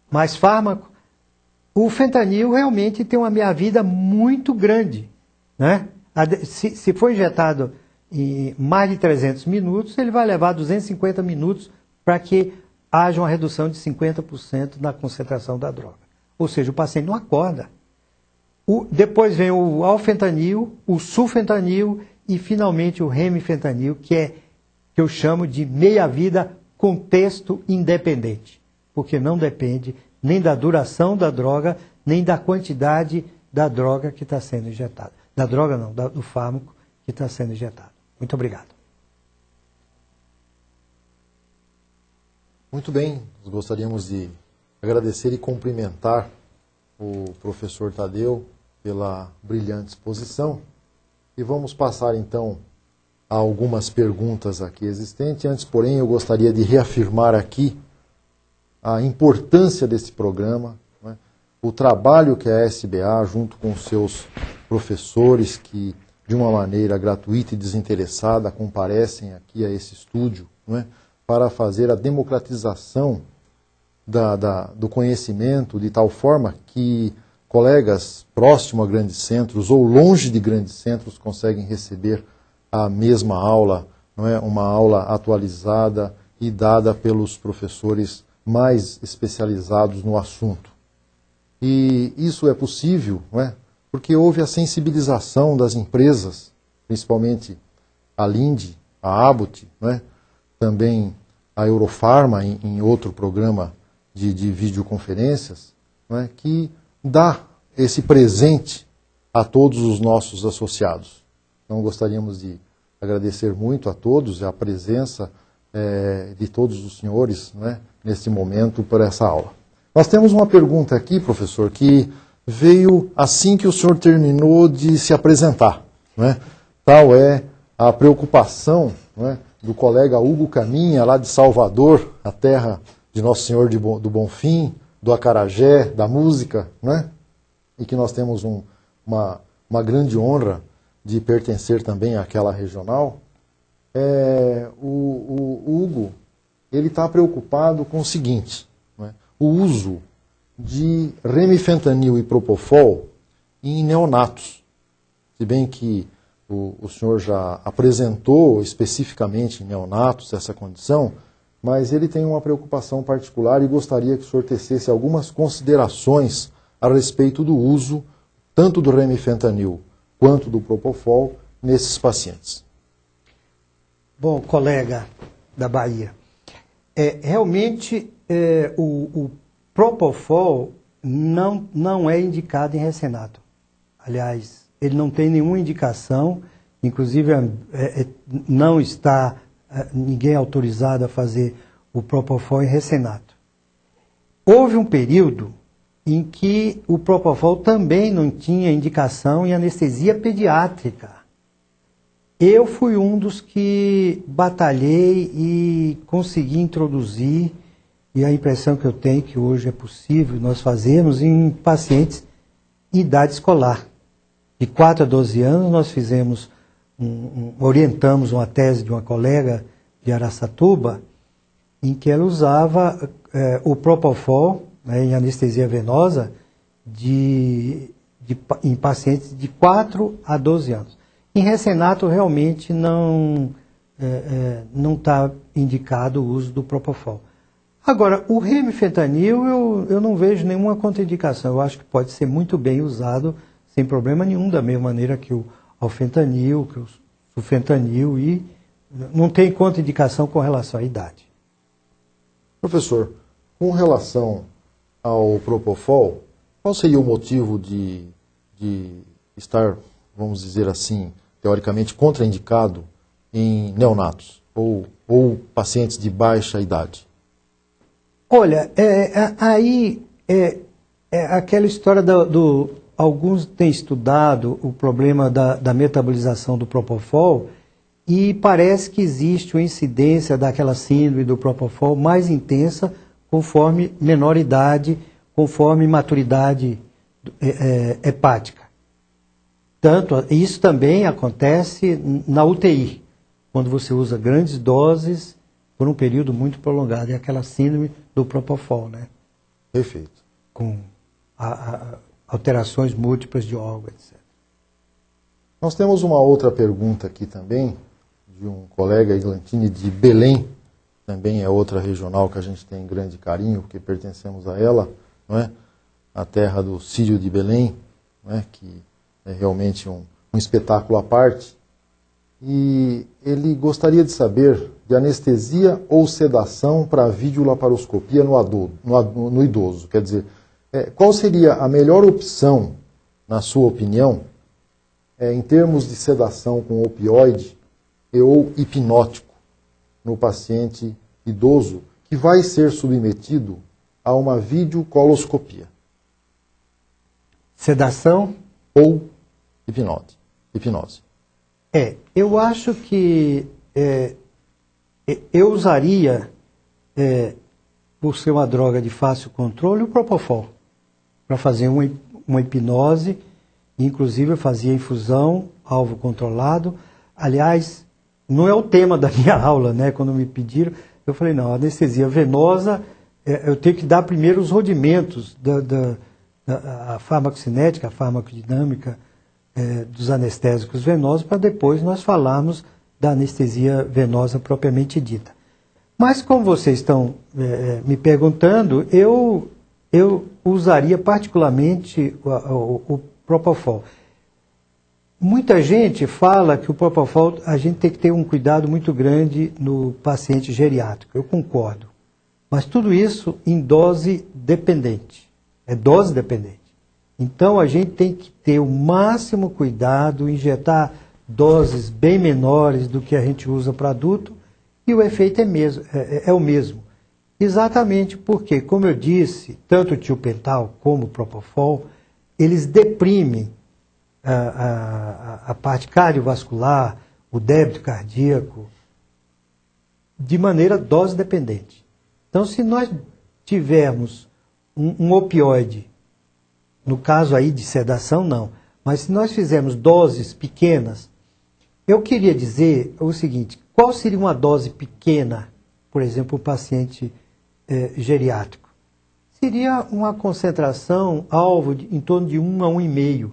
mas fármaco. O fentanil realmente tem uma meia-vida muito grande, né? Se for injetado em mais de 300 minutos, ele vai levar 250 minutos para que haja uma redução de 50% na concentração da droga. Ou seja, o paciente não acorda. Depois vem o alfentanil, o sulfentanil e finalmente o remifentanil, que eu chamo de meia-vida contexto independente, porque não depende nem da duração da droga, nem da quantidade da droga que está sendo injetada. Da droga não, do fármaco que está sendo injetado. Muito obrigado. Muito bem, nós gostaríamos de agradecer e cumprimentar o professor Tadeu pela brilhante exposição. E vamos passar então a algumas perguntas aqui existentes. Antes, porém, eu gostaria de reafirmar aqui a importância desse programa, né? O trabalho que a SBA, junto com os seus professores, que de uma maneira gratuita e desinteressada comparecem aqui a esse estúdio, né? Para fazer a democratização do conhecimento, de tal forma que colegas próximos a grandes centros ou longe de grandes centros conseguem receber a mesma aula, não é? Uma aula atualizada e dada pelos professores mais especializados no assunto. E isso é possível, não é? Porque houve a sensibilização das empresas principalmente a Linde, a Abbott, né? Também a Eurofarma em outro programa de videoconferências, né? Que dá esse presente a todos os nossos associados. Então gostaríamos de agradecer muito a todos a presença de todos os senhores, né, neste momento por essa aula. Nós temos uma pergunta aqui, professor, que veio assim que o senhor terminou de se apresentar, né? Tal é a preocupação, né, do colega Hugo Caminha, lá de Salvador, a terra de Nosso Senhor do Bonfim, do acarajé, da música, né? E que nós temos uma grande honra de pertencer também àquela regional. O Hugo, ele está preocupado com o seguinte, né? O uso de remifentanil e propofol em neonatos. Se bem que o senhor já apresentou especificamente em neonatos essa condição, mas ele tem uma preocupação particular e gostaria que o senhor tecesse algumas considerações a respeito do uso tanto do remifentanil quanto do propofol nesses pacientes. Bom, colega da Bahia, realmente o propofol não é indicado em recenato. Aliás, ele não tem nenhuma indicação, inclusive não está ninguém autorizado a fazer o propofol em recenato. Houve um período em que o propofol também não tinha indicação em anestesia pediátrica. Eu fui um dos que batalhei e consegui introduzir, e a impressão que eu tenho que hoje é possível nós fazermos em pacientes em idade escolar. De 4 a 12 anos nós fizemos, orientamos uma tese de uma colega de Araçatuba, em que ela usava o propofol, né, em anestesia venosa em pacientes de 4 a 12 anos. Em recenato realmente não está indicado o uso do propofol. Agora, o remifentanil eu não vejo nenhuma contraindicação. Eu acho que pode ser muito bem usado sem problema nenhum, da mesma maneira que o alfentanil, que o sulfentanil, e não tem contraindicação com relação à idade. Professor, com relação ao propofol, qual seria o motivo de estar, vamos dizer assim, teoricamente contraindicado em neonatos ou pacientes de baixa idade? Olha, aí é aquela história alguns têm estudado o problema da metabolização do propofol e parece que existe uma incidência daquela síndrome do propofol mais intensa conforme menor idade, conforme maturidade hepática. Tanto, isso também acontece na UTI, quando você usa grandes doses por um período muito prolongado. É aquela síndrome do propofol, né? Perfeito. Com alterações múltiplas de órgão, etc. Nós temos uma outra pergunta aqui também, de um colega Iglantini de Belém, também é outra regional que a gente tem grande carinho, porque pertencemos a ela, não é? A terra do Sírio de Belém, não é? Que é realmente um espetáculo à parte. E ele gostaria de saber de anestesia ou sedação para videolaparoscopia no idoso. Quer dizer, qual seria a melhor opção, na sua opinião, em termos de sedação com opioide ou hipnótico no paciente idoso que vai ser submetido a uma videocoloscopia? Sedação ou hipnose. Eu acho que eu usaria, por ser uma droga de fácil controle, o propofol para fazer uma hipnose. Inclusive eu fazia infusão, alvo controlado. Aliás, não é o tema da minha aula, né? Quando me pediram, eu falei, não, anestesia venosa, eu tenho que dar primeiro os rudimentos da farmacocinética, a farmacodinâmica dos anestésicos venosos, para depois nós falarmos da anestesia venosa propriamente dita. Mas como vocês estão me perguntando, eu usaria particularmente o propofol. Muita gente fala que o Propofol, a gente tem que ter um cuidado muito grande no paciente geriátrico. Eu concordo. Mas tudo isso em dose dependente. É dose dependente. Então a gente tem que ter o máximo cuidado, injetar doses bem menores do que a gente usa para adulto, e o efeito é o mesmo. Exatamente porque, como eu disse, tanto o tiopental como o Propofol, eles deprimem a parte cardiovascular, o débito cardíaco, de maneira dose dependente. Então, se nós tivermos um opioide, no caso aí de sedação, não, mas se nós fizermos doses pequenas, eu queria dizer o seguinte: qual seria uma dose pequena, por exemplo, para o paciente geriátrico? Seria uma concentração alvo em torno de 1 a 1,5.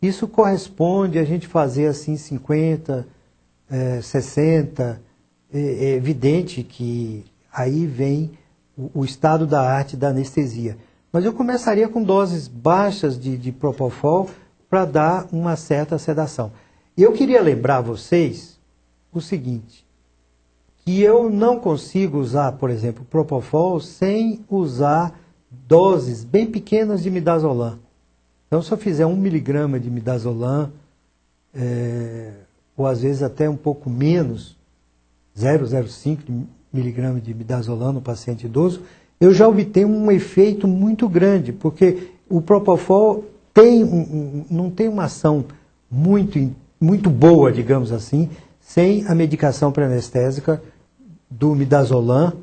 Isso corresponde a gente fazer assim 50, 60. É evidente que aí vem o estado da arte da anestesia. Mas eu começaria com doses baixas de Propofol para dar uma certa sedação. E eu queria lembrar a vocês o seguinte, que eu não consigo usar, por exemplo, Propofol sem usar doses bem pequenas de midazolam. Então, se eu fizer 1 miligrama de midazolam, ou às vezes até um pouco menos, 0,05 miligramas de midazolam no paciente idoso, eu já obtenho um efeito muito grande, porque o Propofol não tem uma ação muito boa, digamos assim, sem a medicação pré-anestésica do midazolam,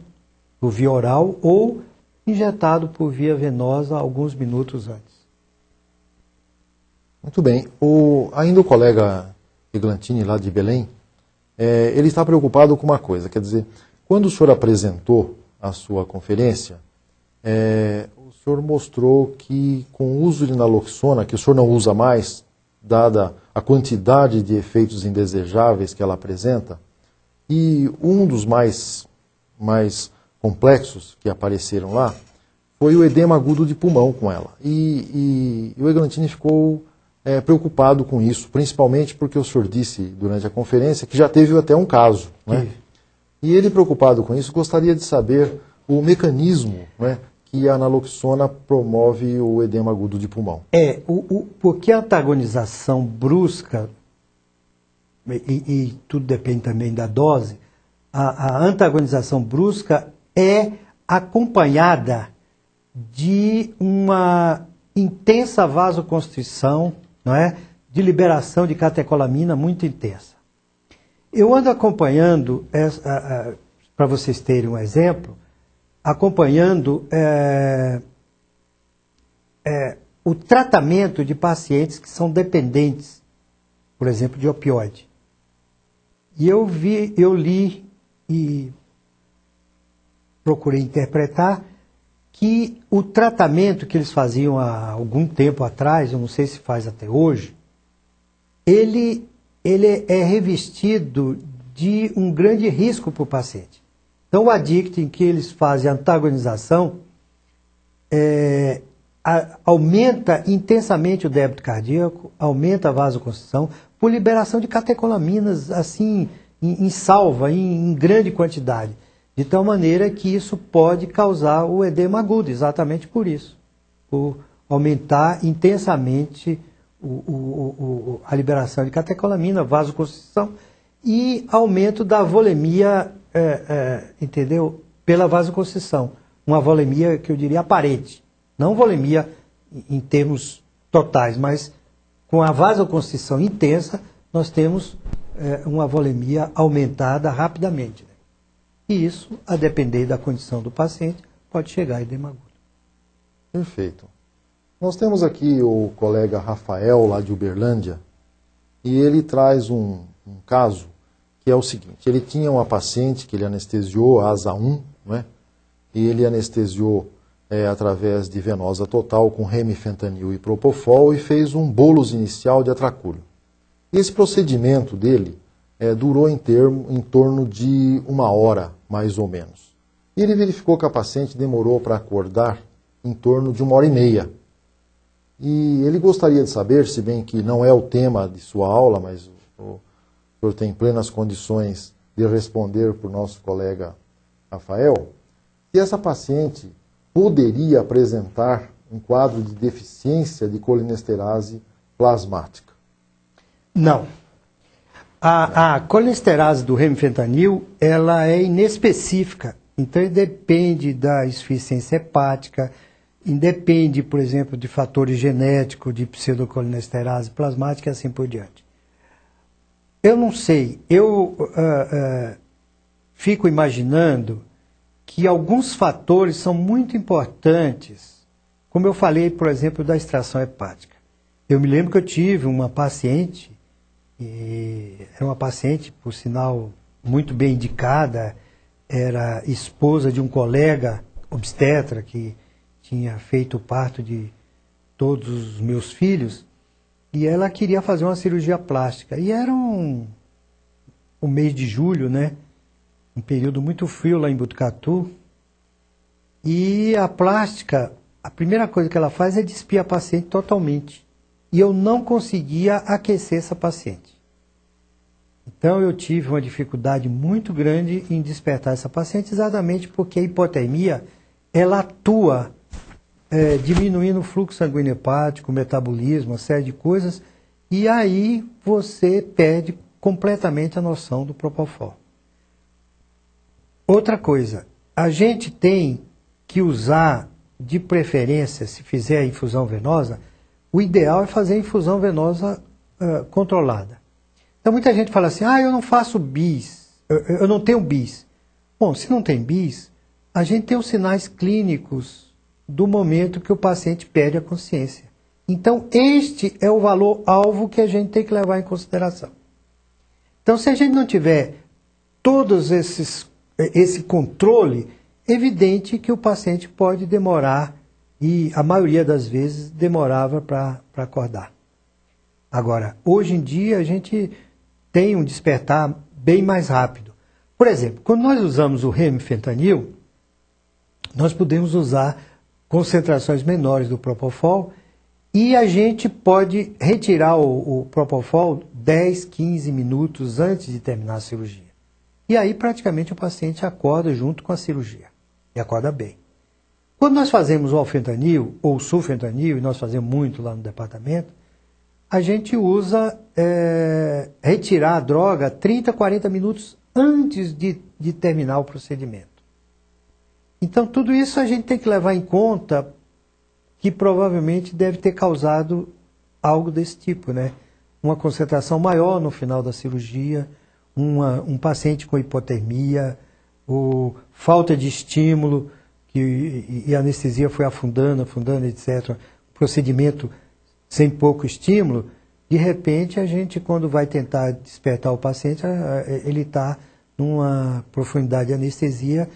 por via oral, ou injetado por via venosa alguns minutos antes. Muito bem. Ainda o colega Eglantini, lá de Belém, ele está preocupado com uma coisa, quer dizer, quando o senhor apresentou a sua conferência, o senhor mostrou que com o uso de naloxona, que o senhor não usa mais, dada a quantidade de efeitos indesejáveis que ela apresenta, e um dos mais complexos que apareceram lá foi o edema agudo de pulmão com ela. E o Eglantini ficou preocupado com isso, principalmente porque o senhor disse durante a conferência que já teve até um caso, né? E ele, preocupado com isso, gostaria de saber o mecanismo, né, que a naloxona promove o edema agudo de pulmão. Porque a antagonização brusca, e tudo depende também da dose, a antagonização brusca é acompanhada de uma intensa vasoconstrição, não é? De liberação de catecolamina muito intensa. Eu ando acompanhando, para vocês terem um exemplo, acompanhando o tratamento de pacientes que são dependentes, por exemplo, de opioide. E eu li e procurei interpretar que o tratamento que eles faziam há algum tempo atrás, eu não sei se faz até hoje, ele é revestido de um grande risco para o paciente. Então, o Addicting, que eles fazem a antagonização, aumenta intensamente o débito cardíaco, aumenta a vasoconstrição, por liberação de catecolaminas, assim, em salva, em grande quantidade. De tal maneira que isso pode causar o edema agudo, exatamente por isso. Por aumentar intensamente a liberação de catecolamina, vasoconstrição e aumento da volemia, entendeu? Pela vasoconstrição. Uma volemia que eu diria aparente. Não volemia em termos totais, mas com a vasoconstrição intensa, nós temos uma volemia aumentada rapidamente. E isso, a depender da condição do paciente, pode chegar a edema agudo. Perfeito. Nós temos aqui o colega Rafael, lá de Uberlândia, e ele traz um caso que é o seguinte: ele tinha uma paciente que ele anestesiou, a asa 1, né? E ele anestesiou através de venosa total com remifentanil e propofol e fez um bolus inicial de atracúleo. Esse procedimento dele durou em torno de 1 hora, mais ou menos. E ele verificou que a paciente demorou para acordar em torno de 1h30. E ele gostaria de saber, se bem que não é o tema de sua aula, mas o senhor tem plenas condições de responder para o nosso colega Rafael, se essa paciente poderia apresentar um quadro de deficiência de colinesterase plasmática. Não. A colinesterase do remifentanil, ela é inespecífica. Então, depende da insuficiência hepática, independe, por exemplo, de fatores genéticos de pseudocolinesterase plasmática e assim por diante. Eu não sei, eu fico imaginando que alguns fatores são muito importantes, como eu falei, por exemplo, da extração hepática. Eu me lembro que eu tive uma paciente, era uma paciente, por sinal, muito bem indicada, era esposa de um colega obstetra que tinha feito o parto de todos os meus filhos, e ela queria fazer uma cirurgia plástica. E era um mês de julho, né? Um período muito frio lá em Botucatu. E a plástica, a primeira coisa que ela faz é despir a paciente totalmente. E eu não conseguia aquecer essa paciente. Então eu tive uma dificuldade muito grande em despertar essa paciente, exatamente porque a hipotermia, ela atua diminuindo o fluxo sanguíneo hepático, o metabolismo, uma série de coisas, e aí você perde completamente a noção do Propofol. Outra coisa, a gente tem que usar, de preferência, se fizer a infusão venosa, o ideal é fazer a infusão venosa controlada. Então muita gente fala assim, eu não faço bis, eu não tenho bis. Bom, se não tem bis, a gente tem os sinais clínicos do momento que o paciente perde a consciência. Então este é o valor-alvo que a gente tem que levar em consideração. Então se a gente não tiver todos esse controle, é evidente que o paciente pode demorar, e a maioria das vezes demorava para acordar. Agora, hoje em dia a gente tem um despertar bem mais rápido. Por exemplo, quando nós usamos o remifentanil, nós podemos usar concentrações menores do Propofol e a gente pode retirar o Propofol 10, 15 minutos antes de terminar a cirurgia. E aí praticamente o paciente acorda junto com a cirurgia e acorda bem. Quando nós fazemos o alfentanil ou o sulfentanil, e nós fazemos muito lá no departamento, a gente usa retirar a droga 30, 40 minutos antes de terminar o procedimento. Então, tudo isso a gente tem que levar em conta que provavelmente deve ter causado algo desse tipo, né? Uma concentração maior no final da cirurgia, um paciente com hipotermia, ou falta de estímulo, e a anestesia foi afundando, etc. Procedimento sem pouco estímulo, de repente a gente, quando vai tentar despertar o paciente, ele está numa profundidade de anestesia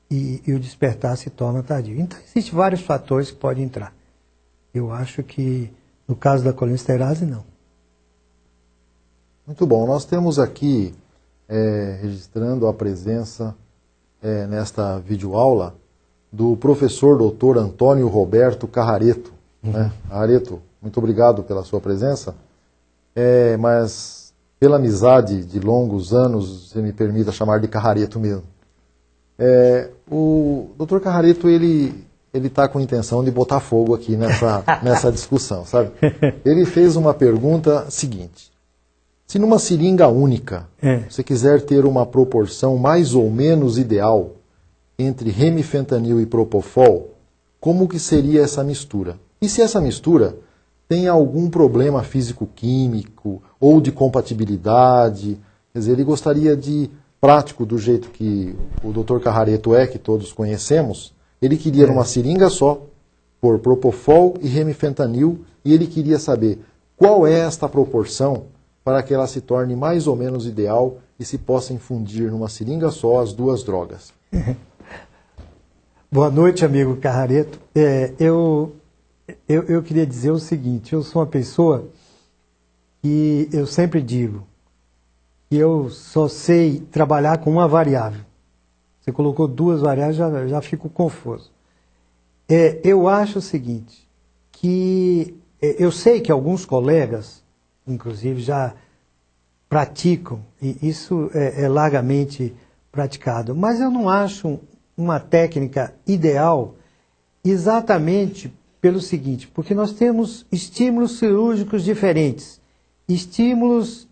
e o despertar se torna tardio. Então, existem vários fatores que podem entrar. Eu acho que, no caso da colinesterase, não. Muito bom. Nós temos aqui, registrando a presença nesta videoaula, do professor Dr. Antônio Roberto Carrareto. Né? Carrareto, muito obrigado pela sua presença, mas pela amizade de longos anos, você me permita chamar de Carrareto mesmo. O Dr. Carrareto, ele está com intenção de botar fogo aqui nessa discussão, sabe? Ele fez uma pergunta seguinte: se numa seringa única você quiser ter uma proporção mais ou menos ideal entre remifentanil e propofol, como que seria essa mistura? E se essa mistura tem algum problema físico-químico ou de compatibilidade? Quer dizer, ele gostaria de, prático do jeito que o Dr. Carrareto que todos conhecemos, ele queria numa seringa só, por propofol e remifentanil, e ele queria saber qual é esta proporção para que ela se torne mais ou menos ideal e se possa infundir numa seringa só as duas drogas. Boa noite, amigo Carrareto. Eu queria dizer o seguinte: eu sou uma pessoa que eu sempre digo que eu só sei trabalhar com uma variável. Você colocou duas variáveis, já fico confuso. Eu acho o seguinte, que eu sei que alguns colegas, inclusive, já praticam, e isso é largamente praticado, mas eu não acho uma técnica ideal exatamente pelo seguinte, porque nós temos estímulos cirúrgicos diferentes, estímulos,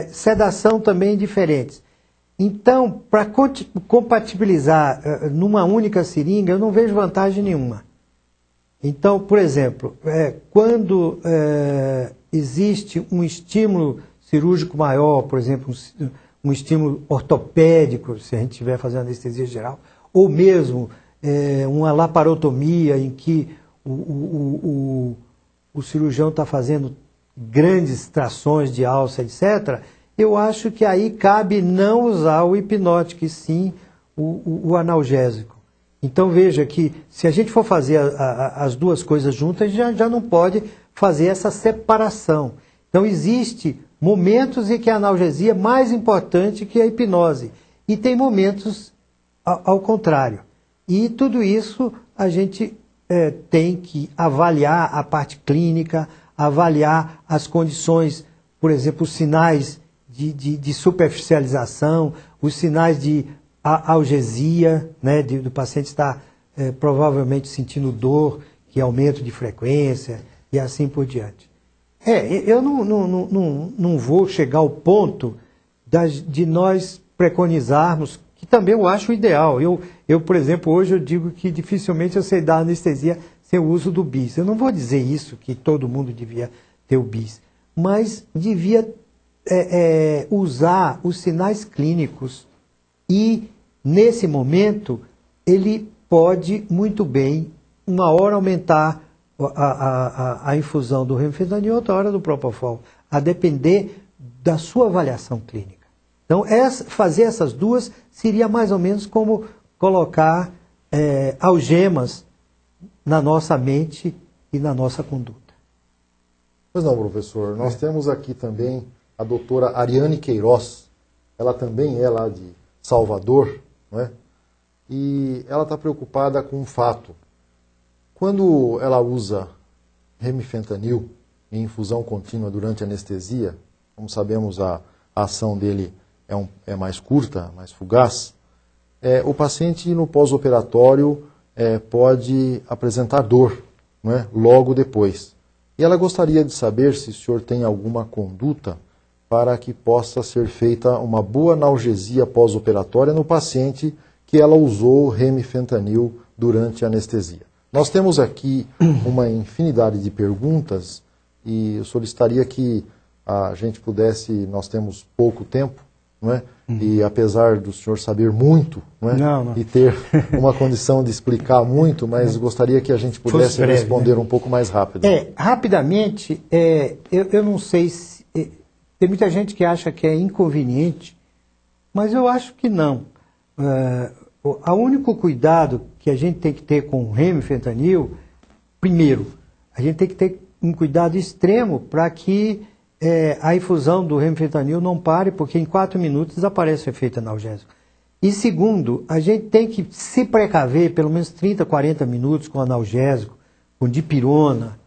sedação também diferentes. Então, para compatibilizar numa única seringa, eu não vejo vantagem nenhuma. Então, por exemplo, quando existe um estímulo cirúrgico maior, por exemplo, um estímulo ortopédico, se a gente estiver fazendo anestesia geral, ou mesmo uma laparotomia em que o cirurgião está fazendo grandes trações de alça, etc., eu acho que aí cabe não usar o hipnótico, e sim o analgésico. Então veja que se a gente for fazer as duas coisas juntas, já não pode fazer essa separação. Então existe momentos em que a analgesia é mais importante que a hipnose. E tem momentos ao contrário. E tudo isso a gente tem que avaliar a parte clínica, avaliar as condições, por exemplo, os sinais de superficialização, os sinais de algesia, né, do paciente estar provavelmente sentindo dor, que é aumento de frequência, e assim por diante. Eu não vou chegar ao ponto de nós preconizarmos, que também eu acho ideal. Eu, por exemplo, hoje eu digo que dificilmente eu sei dar anestesia sem o uso do bis. Eu não vou dizer isso, que todo mundo devia ter o bis, mas devia usar os sinais clínicos e, nesse momento, ele pode muito bem, uma hora aumentar a infusão do remifentanil, outra hora do propofol, a depender da sua avaliação clínica. Então, fazer essas duas seria mais ou menos como colocar algemas na nossa mente e na nossa conduta. Pois não, professor. Nós temos aqui também a doutora Ariane Queiroz. Ela também é lá de Salvador, não é? E ela está preocupada com um fato. Quando ela usa remifentanil em infusão contínua durante a anestesia, como sabemos a ação dele é mais curta, mais fugaz, o paciente no pós-operatório pode apresentar dor, não é? Logo depois. E ela gostaria de saber se o senhor tem alguma conduta para que possa ser feita uma boa analgesia pós-operatória no paciente que ela usou remifentanil durante a anestesia. Nós temos aqui uma infinidade de perguntas e eu solicitaria que a gente pudesse, nós temos pouco tempo, não é? E apesar do senhor saber muito, não é? Não. E ter uma condição de explicar muito, mas gostaria que a gente pudesse breve, responder né? um pouco mais rápido. Rapidamente, eu não sei se... tem muita gente que acha que é inconveniente, mas eu acho que não. O único cuidado que a gente tem que ter com o remifentanil, primeiro, a gente tem que ter um cuidado extremo para que a infusão do remifentanil não pare, porque em 4 minutos desaparece o efeito analgésico. E segundo, a gente tem que se precaver pelo menos 30, 40 minutos com analgésico, com dipirona,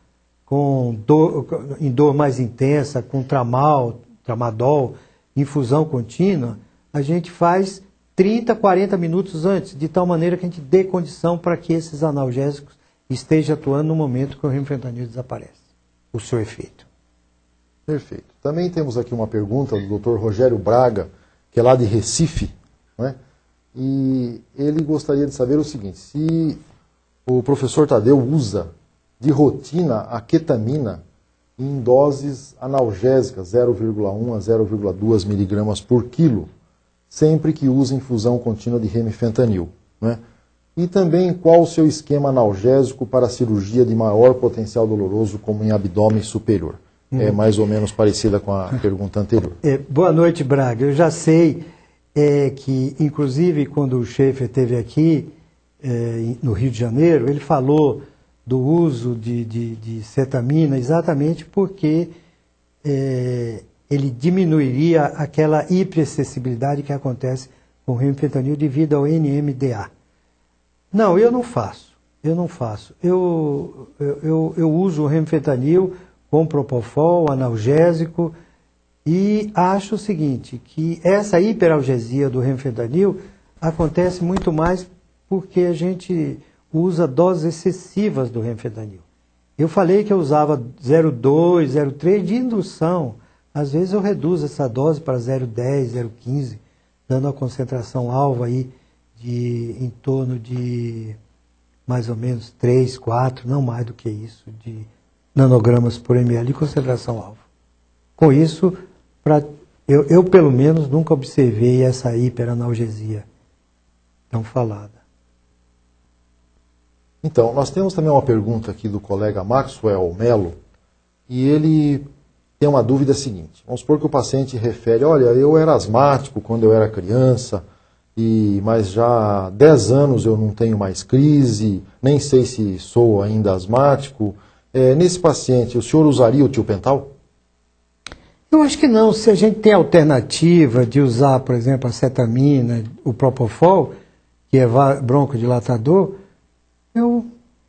em dor mais intensa, com tramadol, infusão contínua, a gente faz 30, 40 minutos antes, de tal maneira que a gente dê condição para que esses analgésicos estejam atuando no momento que o remifentanil desaparece, o seu efeito. Perfeito. Também temos aqui uma pergunta do Dr. Rogério Braga, que é lá de Recife, não é? E ele gostaria de saber o seguinte: se o professor Tadeu usa de rotina a ketamina em doses analgésicas 0,1 a 0,2 miligramas por quilo, sempre que usa infusão contínua de remifentanil, né? E também qual o seu esquema analgésico para a cirurgia de maior potencial doloroso, como em abdômen superior. É mais ou menos parecida com a pergunta anterior. Boa noite, Braga. Eu já sei que, inclusive, quando o Schaefer esteve aqui, no Rio de Janeiro, ele falou do uso de cetamina exatamente porque ele diminuiria aquela hiperacessibilidade que acontece com o remifentanil devido ao NMDA. Não, eu não faço. Eu não faço. Eu uso o remfentanil com propofol, analgésico, e acho o seguinte, que essa hiperalgesia do remfentanil acontece muito mais porque a gente usa doses excessivas do remfentanil. Eu falei que eu usava 0,2, 0,3 de indução. Às vezes eu reduzo essa dose para 0,10, 0,15, dando a concentração alvo aí em torno de mais ou menos 3, 4, não mais do que isso, de nanogramas por ml de concentração alvo. Com isso, eu pelo menos nunca observei essa hiperanalgesia tão falada. Então, nós temos também uma pergunta aqui do colega Maxwell Melo, e ele tem uma dúvida seguinte. Vamos supor que o paciente refere, olha, eu era asmático quando eu era criança, mas já há 10 anos eu não tenho mais crise, nem sei se sou ainda asmático. Nesse paciente, o senhor usaria o tiopental? Eu acho que não. Se a gente tem a alternativa de usar, por exemplo, a cetamina, o propofol, que é broncodilatador,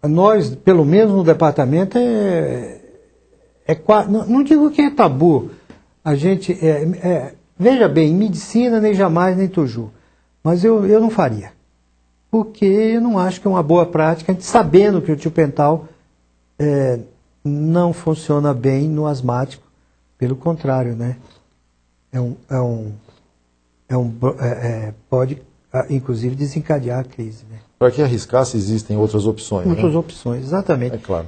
nós, pelo menos no departamento, não digo que é tabu. A gente, veja bem, em medicina nem jamais, nem tuju. Mas eu não faria. Porque eu não acho que é uma boa prática, a gente sabendo que o tiopental não funciona bem no asmático. Pelo contrário, né? Pode, inclusive, desencadear a crise, né? Para que arriscar se existem outras opções? Outras né? opções, exatamente. É claro.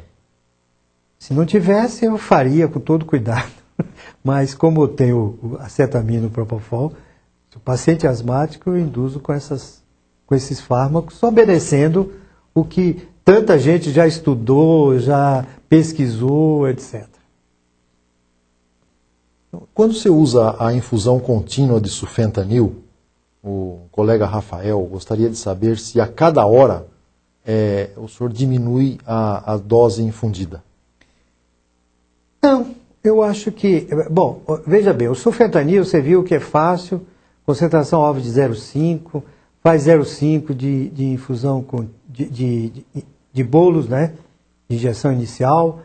Se não tivesse, eu faria com todo cuidado. Mas como eu tenho a cetamina e o propofol, se o paciente é asmático, eu induzo com esses fármacos, obedecendo o que tanta gente já estudou, já pesquisou, etc. Quando você usa a infusão contínua de sufentanil, o colega Rafael gostaria de saber se a cada hora o senhor diminui a dose infundida. Não, eu acho que... Bom, veja bem, o sufentanil, você viu que é fácil, concentração alvo de 0,5, faz 0,5 de infusão de bolos, né? De injeção inicial.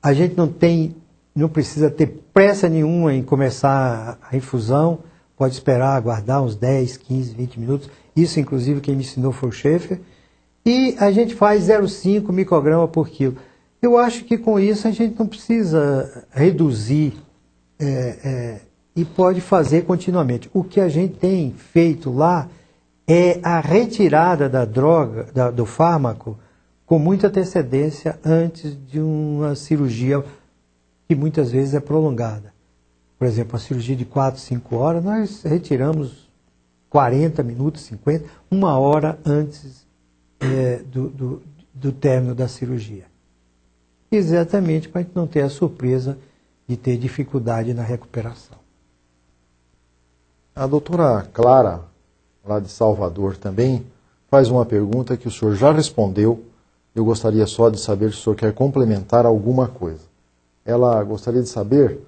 A gente não precisa ter pressa nenhuma em começar a infusão, pode esperar, aguardar uns 10, 15, 20 minutos. Isso, inclusive, quem me ensinou foi o Schaefer. E a gente faz 0,5 micrograma por quilo. Eu acho que com isso a gente não precisa reduzir e pode fazer continuamente. O que a gente tem feito lá é a retirada da droga, do fármaco, com muita antecedência antes de uma cirurgia que muitas vezes é prolongada. Por exemplo, a cirurgia de 4, 5 horas, nós retiramos 40 minutos, 50, 1 hora antes do término da cirurgia. Exatamente para a gente não ter a surpresa de ter dificuldade na recuperação. A doutora Clara, lá de Salvador, também faz uma pergunta que o senhor já respondeu. Eu gostaria só de saber se o senhor quer complementar alguma coisa. Ela gostaria de saber,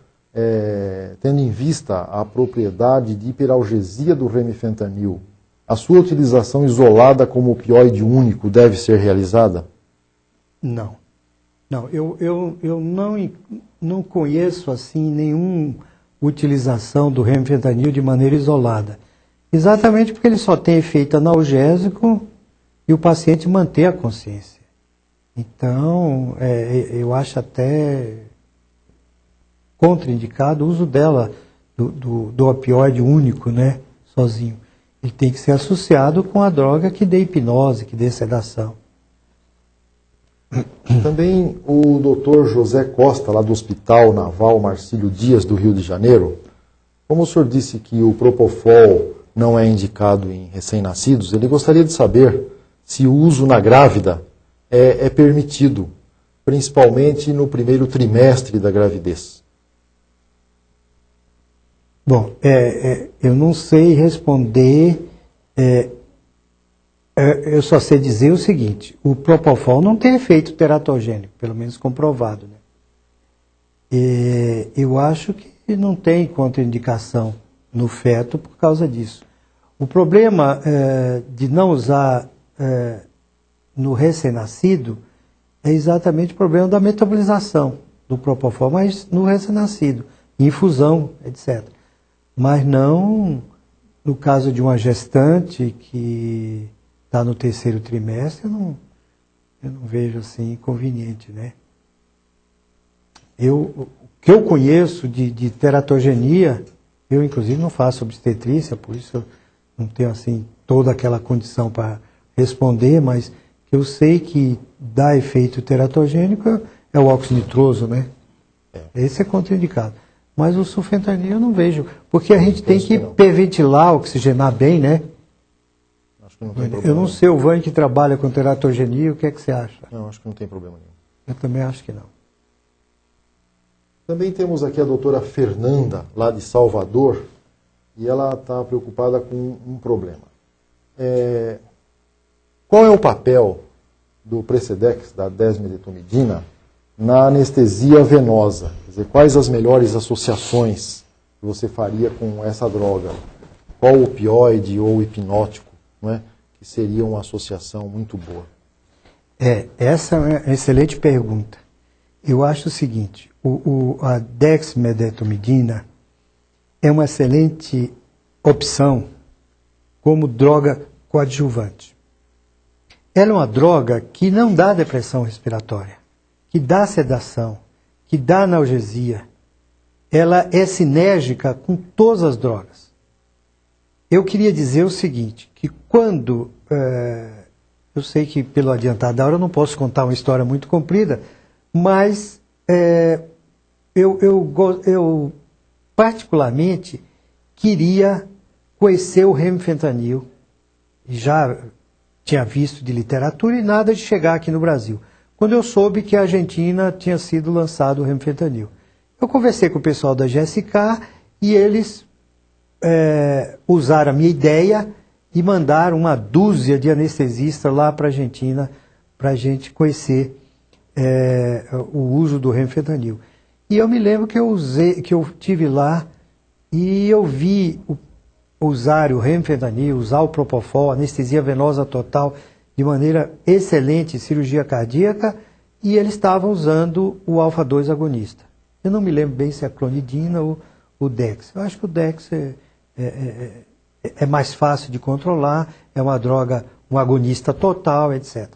tendo em vista a propriedade de hiperalgesia do remifentanil, a sua utilização isolada como opioide único deve ser realizada? Não. Não, eu não conheço assim nenhuma utilização do remifentanil de maneira isolada. Exatamente porque ele só tem efeito analgésico e o paciente manter a consciência. Então, eu acho até contraindicado o uso dela, do opioide único, né, sozinho. Ele tem que ser associado com a droga que dê hipnose, que dê sedação. Também o doutor José Costa, lá do Hospital Naval Marcílio Dias, do Rio de Janeiro, como o senhor disse que o propofol não é indicado em recém-nascidos, ele gostaria de saber se o uso na grávida é permitido, principalmente no primeiro trimestre da gravidez. Bom, eu não sei responder, eu só sei dizer o seguinte, o propofol não tem efeito teratogênico, pelo menos comprovado, né? Eu acho que não tem contraindicação no feto por causa disso. O problema de não usar no recém-nascido é exatamente o problema da metabolização do Propofol, mas no recém-nascido, infusão, etc. Mas não no caso de uma gestante que está no 3º trimestre, eu não vejo assim inconveniente, né? O que eu conheço de teratogenia, eu inclusive não faço obstetrícia, por isso eu não tenho assim toda aquela condição para responder, mas eu sei que dá efeito teratogênico é o óxido nitroso, né? Esse é contraindicado. Mas o sulfentanil eu não vejo, porque a gente tem que hiperventilar, oxigenar bem, né? Acho que não tem problema. Eu não sei, o Vânia que trabalha com teratogenia, o que é que você acha? Não, acho que não tem problema nenhum. Eu também acho que não. Também temos aqui a doutora Fernanda, lá de Salvador, e ela está preocupada com um problema. Qual é o papel do Precedex, da desmedetomidina, na anestesia venosa? Quer dizer, quais as melhores associações que você faria com essa droga? Qual opioide ou hipnótico, não é? Que seria uma associação muito boa? Essa é uma excelente pergunta. Eu acho o seguinte, a dexmedetomidina é uma excelente opção como droga coadjuvante. Ela é uma droga que não dá depressão respiratória, que dá sedação, que dá analgesia. Ela é sinérgica com todas as drogas. Eu queria dizer o seguinte, que quando... eu sei que pelo adiantado da hora eu não posso contar uma história muito comprida, mas eu particularmente queria conhecer o remifentanil. Já tinha visto de literatura e nada de chegar aqui no Brasil. Quando eu soube que a Argentina tinha sido lançado o remifentanil. Eu conversei com o pessoal da GSK e eles usaram a minha ideia e mandaram uma dúzia de anestesistas lá para a Argentina para a gente conhecer o uso do remifentanil. E eu me lembro que eu tive lá e eu vi usar o remifentanil, usar o Propofol, anestesia venosa total, de maneira excelente, cirurgia cardíaca, e eles estavam usando o alfa-2 agonista. Eu não me lembro bem se é a clonidina ou o Dex. Eu acho que o Dex é mais fácil de controlar, é uma droga, um agonista total, etc.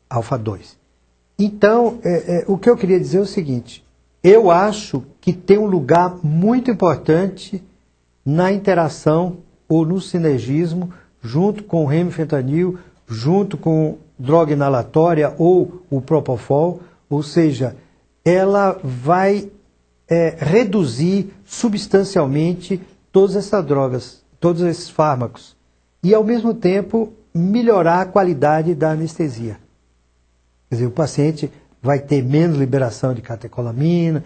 Alfa-2. Então, o que eu queria dizer é o seguinte, eu acho que tem um lugar muito importante na interação ou no sinergismo junto com o remifentanil, junto com droga inalatória ou o Propofol, ou seja, ela vai reduzir substancialmente todas essas drogas, todos esses fármacos, e ao mesmo tempo melhorar a qualidade da anestesia. Quer dizer, o paciente vai ter menos liberação de catecolamina,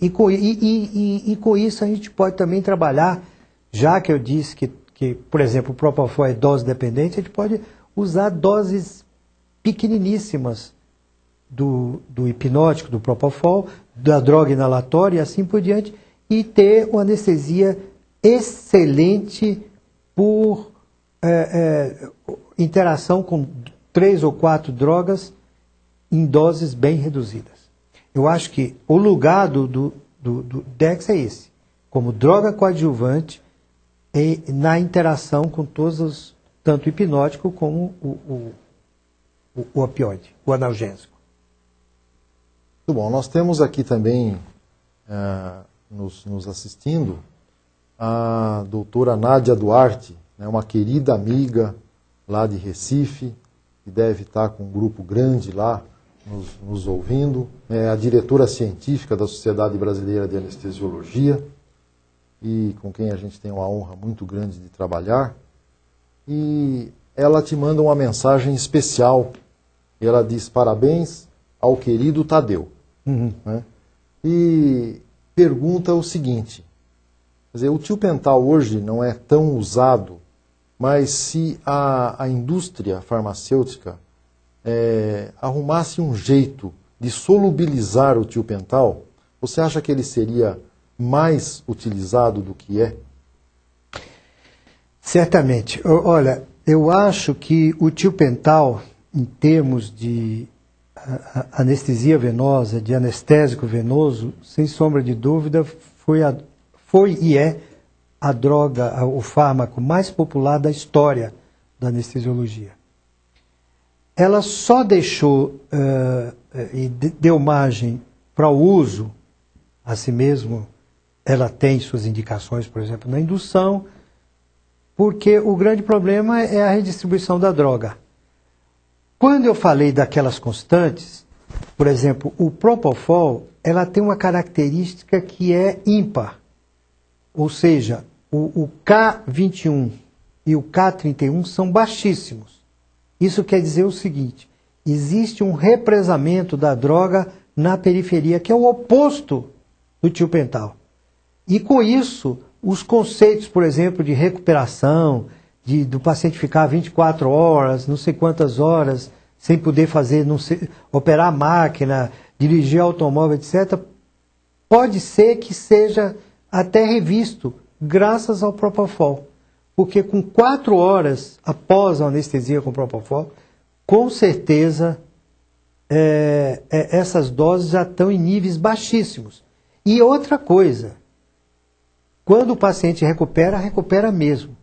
e com isso a gente pode também trabalhar, já que eu disse que por exemplo, o Propofol é dose dependente, a gente pode usar doses pequeniníssimas do hipnótico, do Propofol, da droga inalatória e assim por diante, e ter uma anestesia excelente por interação com 3 ou 4 drogas em doses bem reduzidas. Eu acho que o lugar do Dex é esse, como droga coadjuvante na interação com todos os, tanto o hipnótico como o opioide, o analgésico. Muito bom. Nós temos aqui também nos assistindo a doutora Nádia Duarte, né, uma querida amiga lá de Recife, que deve estar com um grupo grande lá nos ouvindo, é a diretora científica da Sociedade Brasileira de Anestesiologia e com quem a gente tem uma honra muito grande de trabalhar. E ela te manda uma mensagem especial. Ela diz parabéns ao querido Tadeu. Né? E pergunta o seguinte, quer dizer, o tiopental hoje não é tão usado, mas se a indústria farmacêutica arrumasse um jeito de solubilizar o tiopental, você acha que ele seria mais utilizado do que é? Certamente. Olha, eu acho que o tiopental, em termos de anestesia venosa, de anestésico venoso, sem sombra de dúvida, foi e é a droga, o fármaco mais popular da história da anestesiologia. Ela só deixou e deu margem para o uso, assim mesmo, ela tem suas indicações, por exemplo, na indução, porque o grande problema é a redistribuição da droga. Quando eu falei daquelas constantes, por exemplo, o Propofol, ela tem uma característica que é ímpar. Ou seja, o K21 e o K31 são baixíssimos. Isso quer dizer o seguinte, existe um represamento da droga na periferia, que é o oposto do tiopental. E com isso, os conceitos, por exemplo, de recuperação, do paciente ficar 24 horas, não sei quantas horas, sem poder fazer, operar a máquina, dirigir automóvel, etc., pode ser que seja até revisto, graças ao Propofol. Porque com 4 horas após a anestesia com Propofol, com certeza essas doses já estão em níveis baixíssimos. E outra coisa, quando o paciente recupera, recupera mesmo.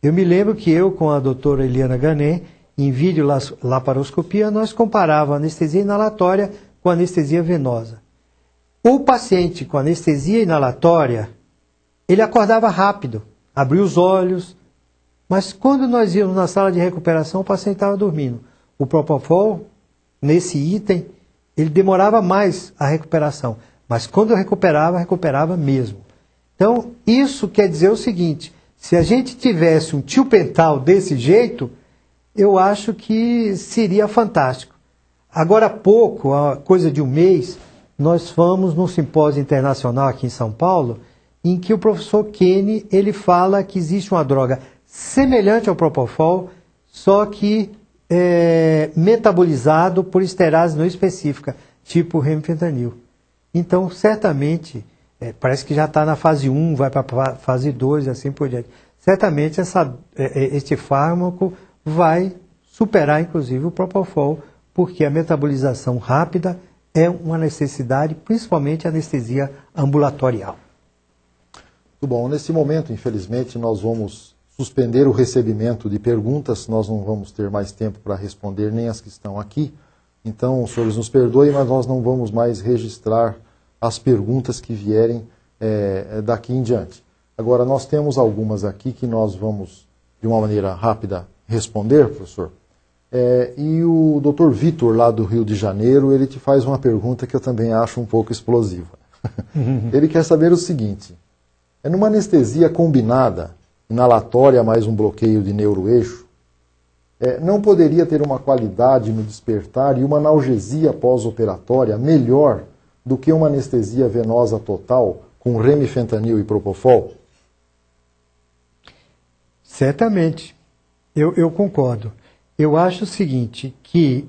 Eu me lembro que eu, com a doutora Eliana Ganet, em vídeo laparoscopia, nós comparávamos a anestesia inalatória com a anestesia venosa. O paciente com anestesia inalatória, ele acordava rápido, abria os olhos, mas quando nós íamos na sala de recuperação, o paciente estava dormindo. O Propofol, nesse item, ele demorava mais a recuperação, mas quando eu recuperava mesmo. Então, isso quer dizer o seguinte, se a gente tivesse um tiopental desse jeito, eu acho que seria fantástico. Agora há pouco, há coisa de um mês, nós fomos num simpósio internacional aqui em São Paulo, em que o professor Kenny, ele fala que existe uma droga semelhante ao Propofol, só que metabolizado por esterase não específica, tipo remifentanil. Então, certamente, parece que já está na fase 1, vai para a fase 2 e assim por diante. Certamente, este fármaco vai superar, inclusive, o Propofol, porque a metabolização rápida é uma necessidade, principalmente a anestesia ambulatorial. Muito bom. Nesse momento, infelizmente, nós vamos suspender o recebimento de perguntas. Nós não vamos ter mais tempo para responder nem as que estão aqui. Então, os senhores nos perdoem, mas nós não vamos mais registrar as perguntas que vierem daqui em diante. Agora, nós temos algumas aqui que nós vamos, de uma maneira rápida, responder, professor. E o Dr. Vitor, lá do Rio de Janeiro, ele te faz uma pergunta que eu também acho um pouco explosiva. Ele quer saber o seguinte: numa anestesia combinada, inalatória mais um bloqueio de neuroeixo, não poderia ter uma qualidade no despertar e uma analgesia pós-operatória melhor do que uma anestesia venosa total com remifentanil e Propofol? Certamente, eu concordo. Eu acho o seguinte, que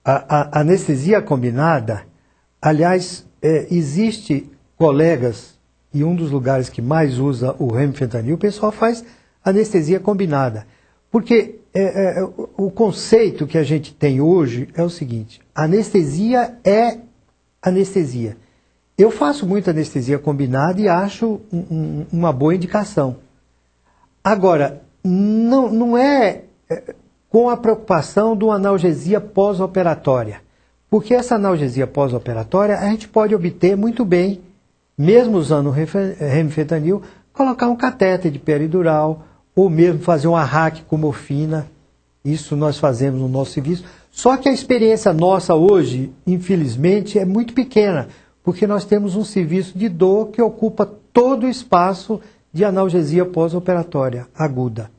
a anestesia combinada, aliás, existe colegas, e um dos lugares que mais usa o remifentanil, o pessoal faz anestesia combinada. Porque o conceito que a gente tem hoje é o seguinte, anestesia é anestesia. Eu faço muita anestesia combinada e acho uma boa indicação. Agora, não é com a preocupação de uma analgesia pós-operatória. Porque essa analgesia pós-operatória a gente pode obter muito bem, mesmo usando o remifentanil, colocar um catéter de peridural, ou mesmo fazer um arraque com morfina. Isso nós fazemos no nosso serviço. Só que a experiência nossa hoje, infelizmente, é muito pequena, porque nós temos um serviço de dor que ocupa todo o espaço de analgesia pós-operatória aguda.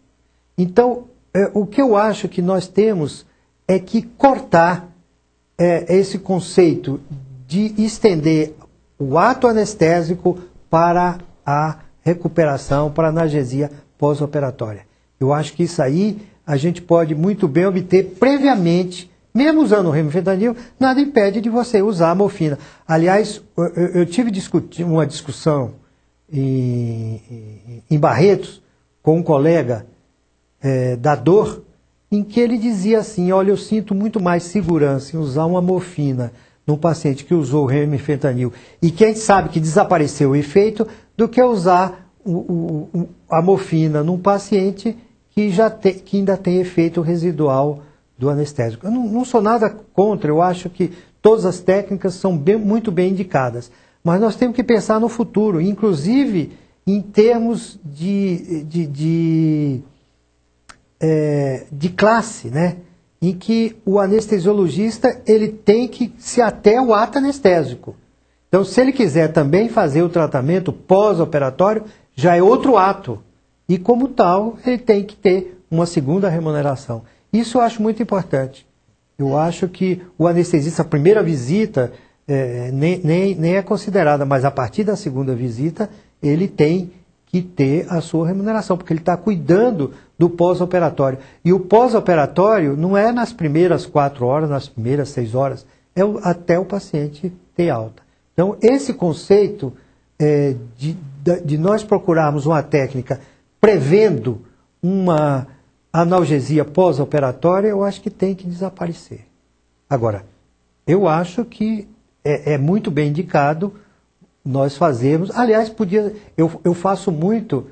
Então, o que eu acho que nós temos é que cortar esse conceito de estender o ato anestésico para a recuperação, para a analgesia pós-operatória. Eu acho que isso aí a gente pode muito bem obter previamente, mesmo usando o remifentanil, nada impede de você usar a morfina. Aliás, eu tive uma discussão em Barretos com um colega da dor, em que ele dizia assim: olha, eu sinto muito mais segurança em usar uma morfina num paciente que usou o remifentanil e que a gente sabe que desapareceu o efeito, do que usar a morfina num paciente que ainda tem efeito residual do anestésico. Eu não sou nada contra, eu acho que todas as técnicas são muito bem indicadas, mas nós temos que pensar no futuro, inclusive em termos de classe, né? Em que o anestesiologista ele tem que se ater ao ato anestésico. Então, se ele quiser também fazer o tratamento pós-operatório, já é outro ato. E, como tal, ele tem que ter uma segunda remuneração. Isso eu acho muito importante. Eu acho que o anestesista, a primeira visita, nem é considerada, mas a partir da segunda visita, ele tem que ter a sua remuneração, porque ele está cuidando do pós-operatório. E o pós-operatório não é nas primeiras 4 horas, nas primeiras 6 horas, é até o paciente ter alta. Então, esse conceito de nós procurarmos uma técnica prevendo uma analgesia pós-operatória, eu acho que tem que desaparecer. Agora, eu acho que é muito bem indicado nós fazermos. Aliás, eu faço muito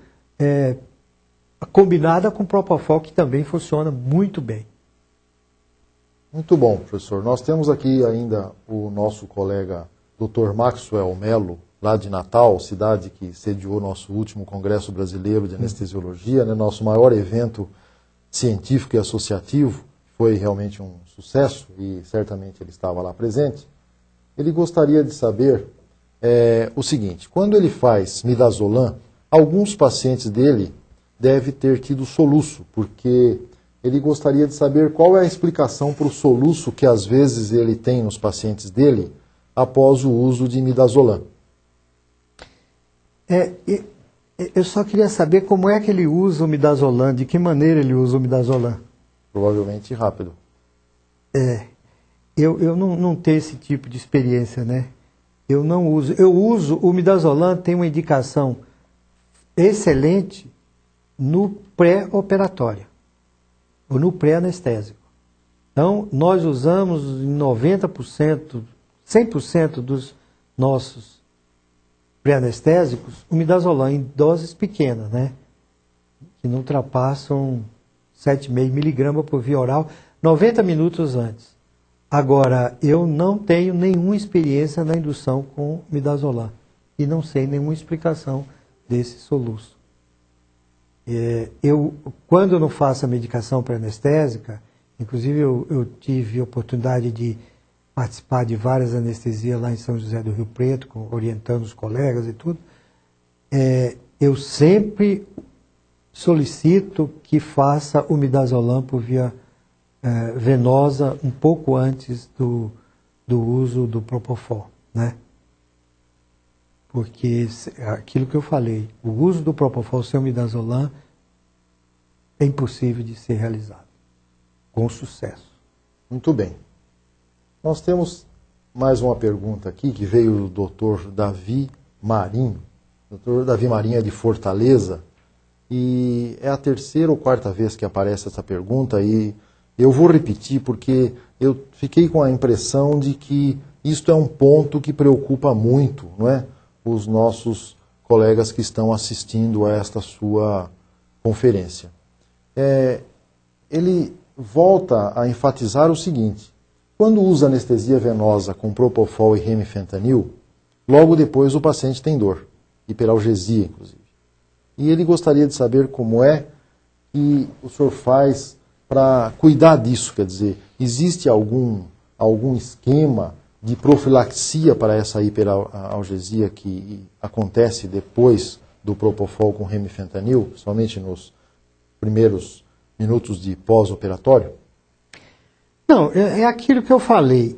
combinada com Propofol, que também funciona muito bem. Muito bom, professor. Nós temos aqui ainda o nosso colega Dr. Maxwell Melo, lá de Natal, cidade que sediou nosso último Congresso Brasileiro de Anestesiologia, né, nosso maior evento científico e associativo. Foi realmente um sucesso e certamente ele estava lá presente. Ele gostaria de saber o seguinte: quando ele faz midazolam, alguns pacientes dele devem ter tido soluço, porque ele gostaria de saber qual é a explicação para o soluço que às vezes ele tem nos pacientes dele após o uso de midazolam. Eu só queria saber como é que ele usa o midazolam, de que maneira ele usa o midazolam. Provavelmente rápido. Eu não tenho esse tipo de experiência, né? Eu não uso. Eu uso o midazolam, tem uma indicação excelente no pré-operatório, ou no pré-anestésico. Então, nós usamos em 90%, 100% dos nossos pré-anestésicos o midazolam em doses pequenas, né? Que não ultrapassam 7,5 miligramas por via oral, 90 minutos antes. Agora, eu não tenho nenhuma experiência na indução com midazolam e não sei nenhuma explicação desse soluço. Quando eu não faço a medicação pré-anestésica, inclusive eu tive a oportunidade de participar de várias anestesias lá em São José do Rio Preto, orientando os colegas e tudo, eu sempre solicito que faça o midazolam por via venosa um pouco antes do uso do Propofol, né? Porque aquilo que eu falei, o uso do Propofol sem o midazolam é impossível de ser realizado com sucesso. Muito bem. Nós temos mais uma pergunta aqui que veio do Dr. Davi Marinho. O Dr. Davi Marinho é de Fortaleza e é a 3ª ou 4ª vez que aparece essa pergunta e eu vou repetir porque eu fiquei com a impressão de que isto é um ponto que preocupa muito, não é? Os nossos colegas que estão assistindo a esta sua conferência. Ele volta a enfatizar o seguinte: quando usa anestesia venosa com Propofol e remifentanil, logo depois o paciente tem dor, hiperalgesia inclusive. E ele gostaria de saber como é que o senhor faz para cuidar disso, quer dizer, existe algum esquema de profilaxia para essa hiperalgesia que acontece depois do Propofol com remifentanil, somente nos primeiros minutos de pós-operatório? Não, é aquilo que eu falei.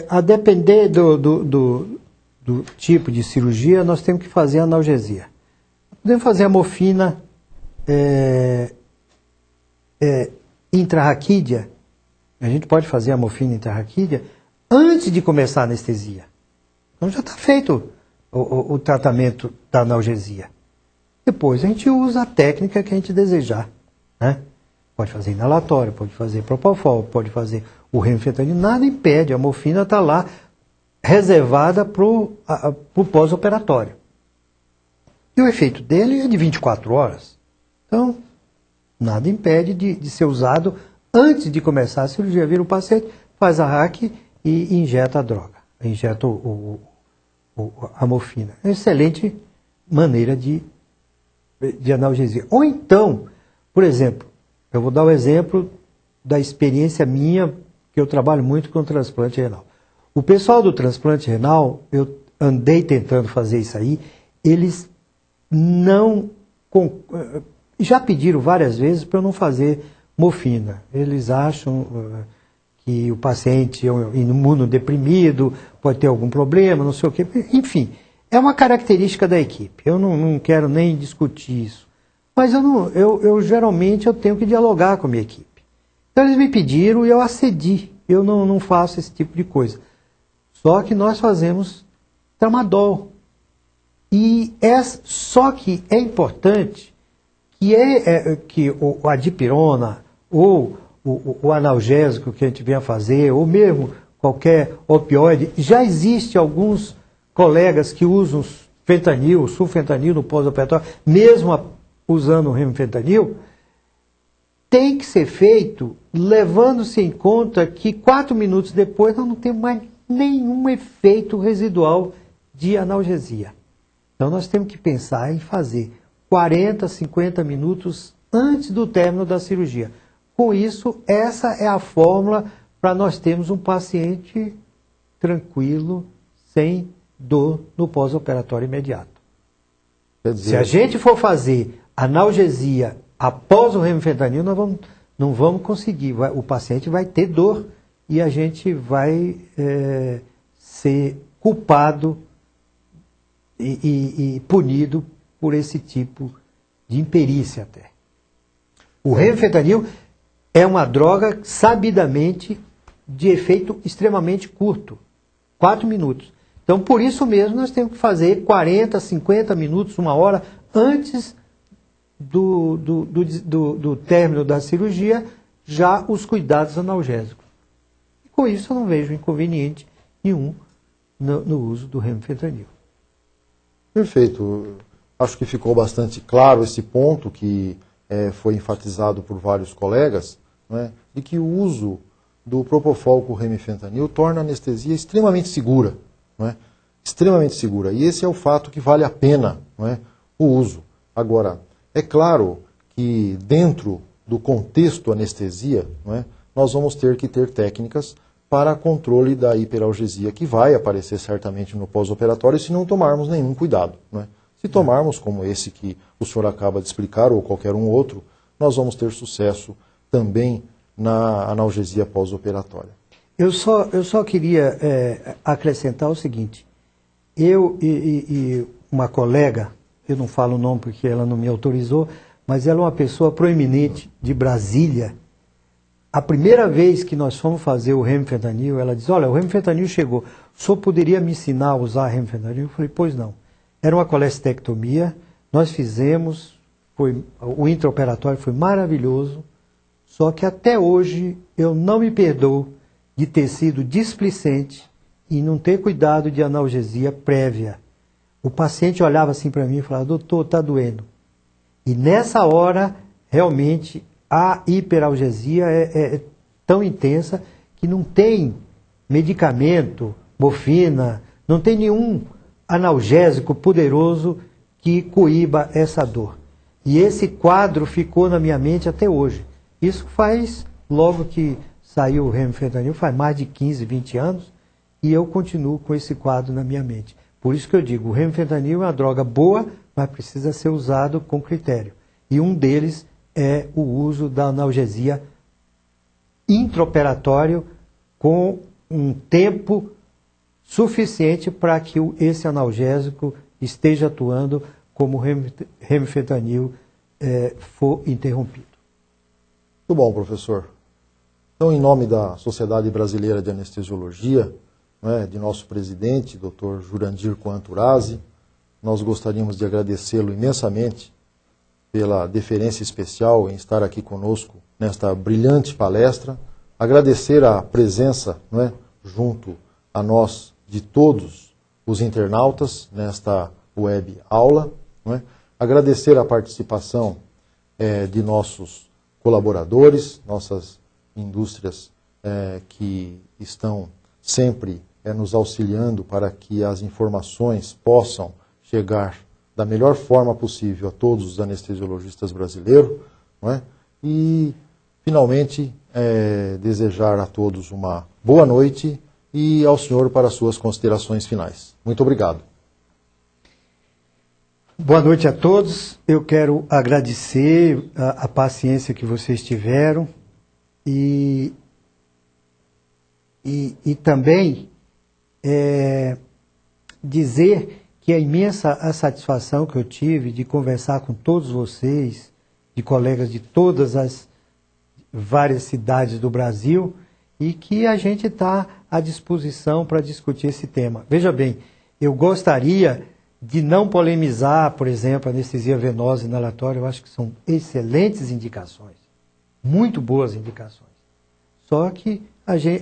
A depender do tipo de cirurgia, nós temos que fazer analgesia. Podemos fazer a morfina intrarraquídea. A gente pode fazer a morfina intrarraquídea antes de começar a anestesia. Então já está feito o tratamento da analgesia. Depois a gente usa a técnica que a gente desejar, né? Pode fazer inalatório, pode fazer propofol, pode fazer o remifentanil, nada impede, a morfina está lá reservada para o pós-operatório. E o efeito dele é de 24 horas. Então, nada impede de ser usado antes de começar a cirurgia. Vira o paciente, faz a RAC e injeta a droga, injeta a morfina. É uma excelente maneira de analgesia. Ou então, por exemplo, eu vou dar o exemplo da experiência minha, que eu trabalho muito com transplante renal. O pessoal do transplante renal, eu andei tentando fazer isso aí, eles não... já pediram várias vezes para eu não fazer morfina. Eles acham que o paciente é imunodeprimido, pode ter algum problema, não sei o quê. Enfim, é uma característica da equipe. Eu não quero nem discutir isso. Mas eu geralmente eu tenho que dialogar com a minha equipe. Então eles me pediram e eu acedi. Eu não faço esse tipo de coisa. Só que nós fazemos tramadol. Só que é importante que a dipirona ou o analgésico que a gente venha fazer, ou mesmo qualquer opioide, já existe alguns colegas que usam fentanil, sulfentanil no pós-operatório, mesmo usando o remifentanil, tem que ser feito levando-se em conta que 4 minutos depois nós não temos mais nenhum efeito residual de analgesia. Então nós temos que pensar em fazer 40, 50 minutos antes do término da cirurgia. Com isso, essa é a fórmula para nós termos um paciente tranquilo, sem dor no pós-operatório imediato. Se a gente for fazer analgesia após o remifentanil, nós não vamos conseguir. O paciente vai ter dor e a gente vai ser culpado e punido por esse tipo de imperícia até. O remifentanil é uma droga sabidamente de efeito extremamente curto, 4 minutos. Então, por isso mesmo, nós temos que fazer 40, 50 minutos, 1 hora, antes do término da cirurgia, já os cuidados analgésicos. E com isso eu não vejo inconveniente nenhum no uso do remifentanil. Perfeito. Acho que ficou bastante claro esse ponto que foi enfatizado por vários colegas, né, de que o uso do propofol com remifentanil torna a anestesia extremamente segura. Não é? Extremamente segura. E esse é o fato que vale a pena, não é, o uso. Agora, é claro que dentro do contexto anestesia, não é, nós vamos ter que ter técnicas para controle da hiperalgesia, que vai aparecer certamente no pós-operatório se não tomarmos nenhum cuidado. Não é? Se tomarmos, como esse que o senhor acaba de explicar, ou qualquer um outro, nós vamos ter sucesso também na analgesia pós-operatória. Eu só queria acrescentar o seguinte. Eu e uma colega, eu não falo o nome porque ela não me autorizou, mas ela é uma pessoa proeminente de Brasília. A primeira vez que nós fomos fazer o remifentanil, ela disse, olha, o remifentanil chegou, o senhor poderia me ensinar a usar remifentanil? Eu falei, pois não. Era uma colestectomia, nós fizemos, o intraoperatório foi maravilhoso, só que até hoje eu não me perdoo de ter sido displicente e não ter cuidado de analgesia prévia. O paciente olhava assim para mim e falava, doutor, está doendo. E nessa hora, realmente, a hiperalgesia é tão intensa que não tem medicamento, morfina, não tem nenhum analgésico poderoso que coíba essa dor. E esse quadro ficou na minha mente até hoje. Isso faz, logo que saiu o remifentanil, faz mais de 15, 20 anos, e eu continuo com esse quadro na minha mente. Por isso que eu digo, o remifentanil é uma droga boa, mas precisa ser usado com critério. E um deles é o uso da analgesia intraoperatório com um tempo suficiente para que esse analgésico esteja atuando como o remifentanil for interrompido. Muito bom, professor. Então, em nome da Sociedade Brasileira de Anestesiologia, de nosso presidente, Dr. Jurandir Coanturazi. Nós gostaríamos de agradecê-lo imensamente pela deferência especial em estar aqui conosco nesta brilhante palestra. Agradecer a presença junto a nós de todos os internautas nesta web aula. Agradecer a participação de nossos colaboradores, nossas indústrias que estão sempre nos auxiliando para que as informações possam chegar da melhor forma possível a todos os anestesiologistas brasileiros. E, finalmente, desejar a todos uma boa noite e ao senhor para suas considerações finais. Muito obrigado. Boa noite a todos. Eu quero agradecer a paciência que vocês tiveram e também dizer que é imensa a satisfação que eu tive de conversar com todos vocês, de colegas de todas as várias cidades do Brasil, e que a gente está à disposição para discutir esse tema. Veja bem, eu gostaria de não polemizar, por exemplo, anestesia venosa inalatória. Eu acho que são excelentes indicações, muito boas indicações. Só que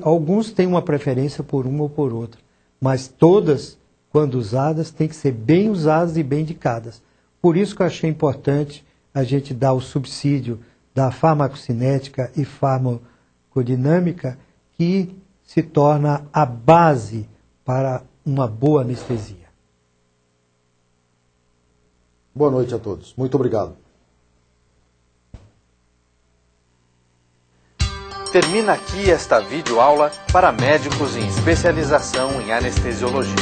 alguns têm uma preferência por uma ou por outra, mas todas, quando usadas, têm que ser bem usadas e bem indicadas. Por isso que eu achei importante a gente dar o subsídio da farmacocinética e farmacodinâmica, que se torna a base para uma boa anestesia. Boa noite a todos. Muito obrigado. Termina aqui esta videoaula para médicos em especialização em anestesiologia.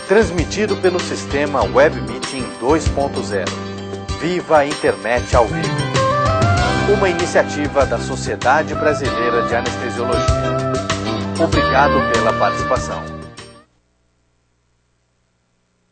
Transmitido pelo sistema Web Meeting 2.0. Viva a Internet ao vivo. Uma iniciativa da Sociedade Brasileira de Anestesiologia. Obrigado pela participação.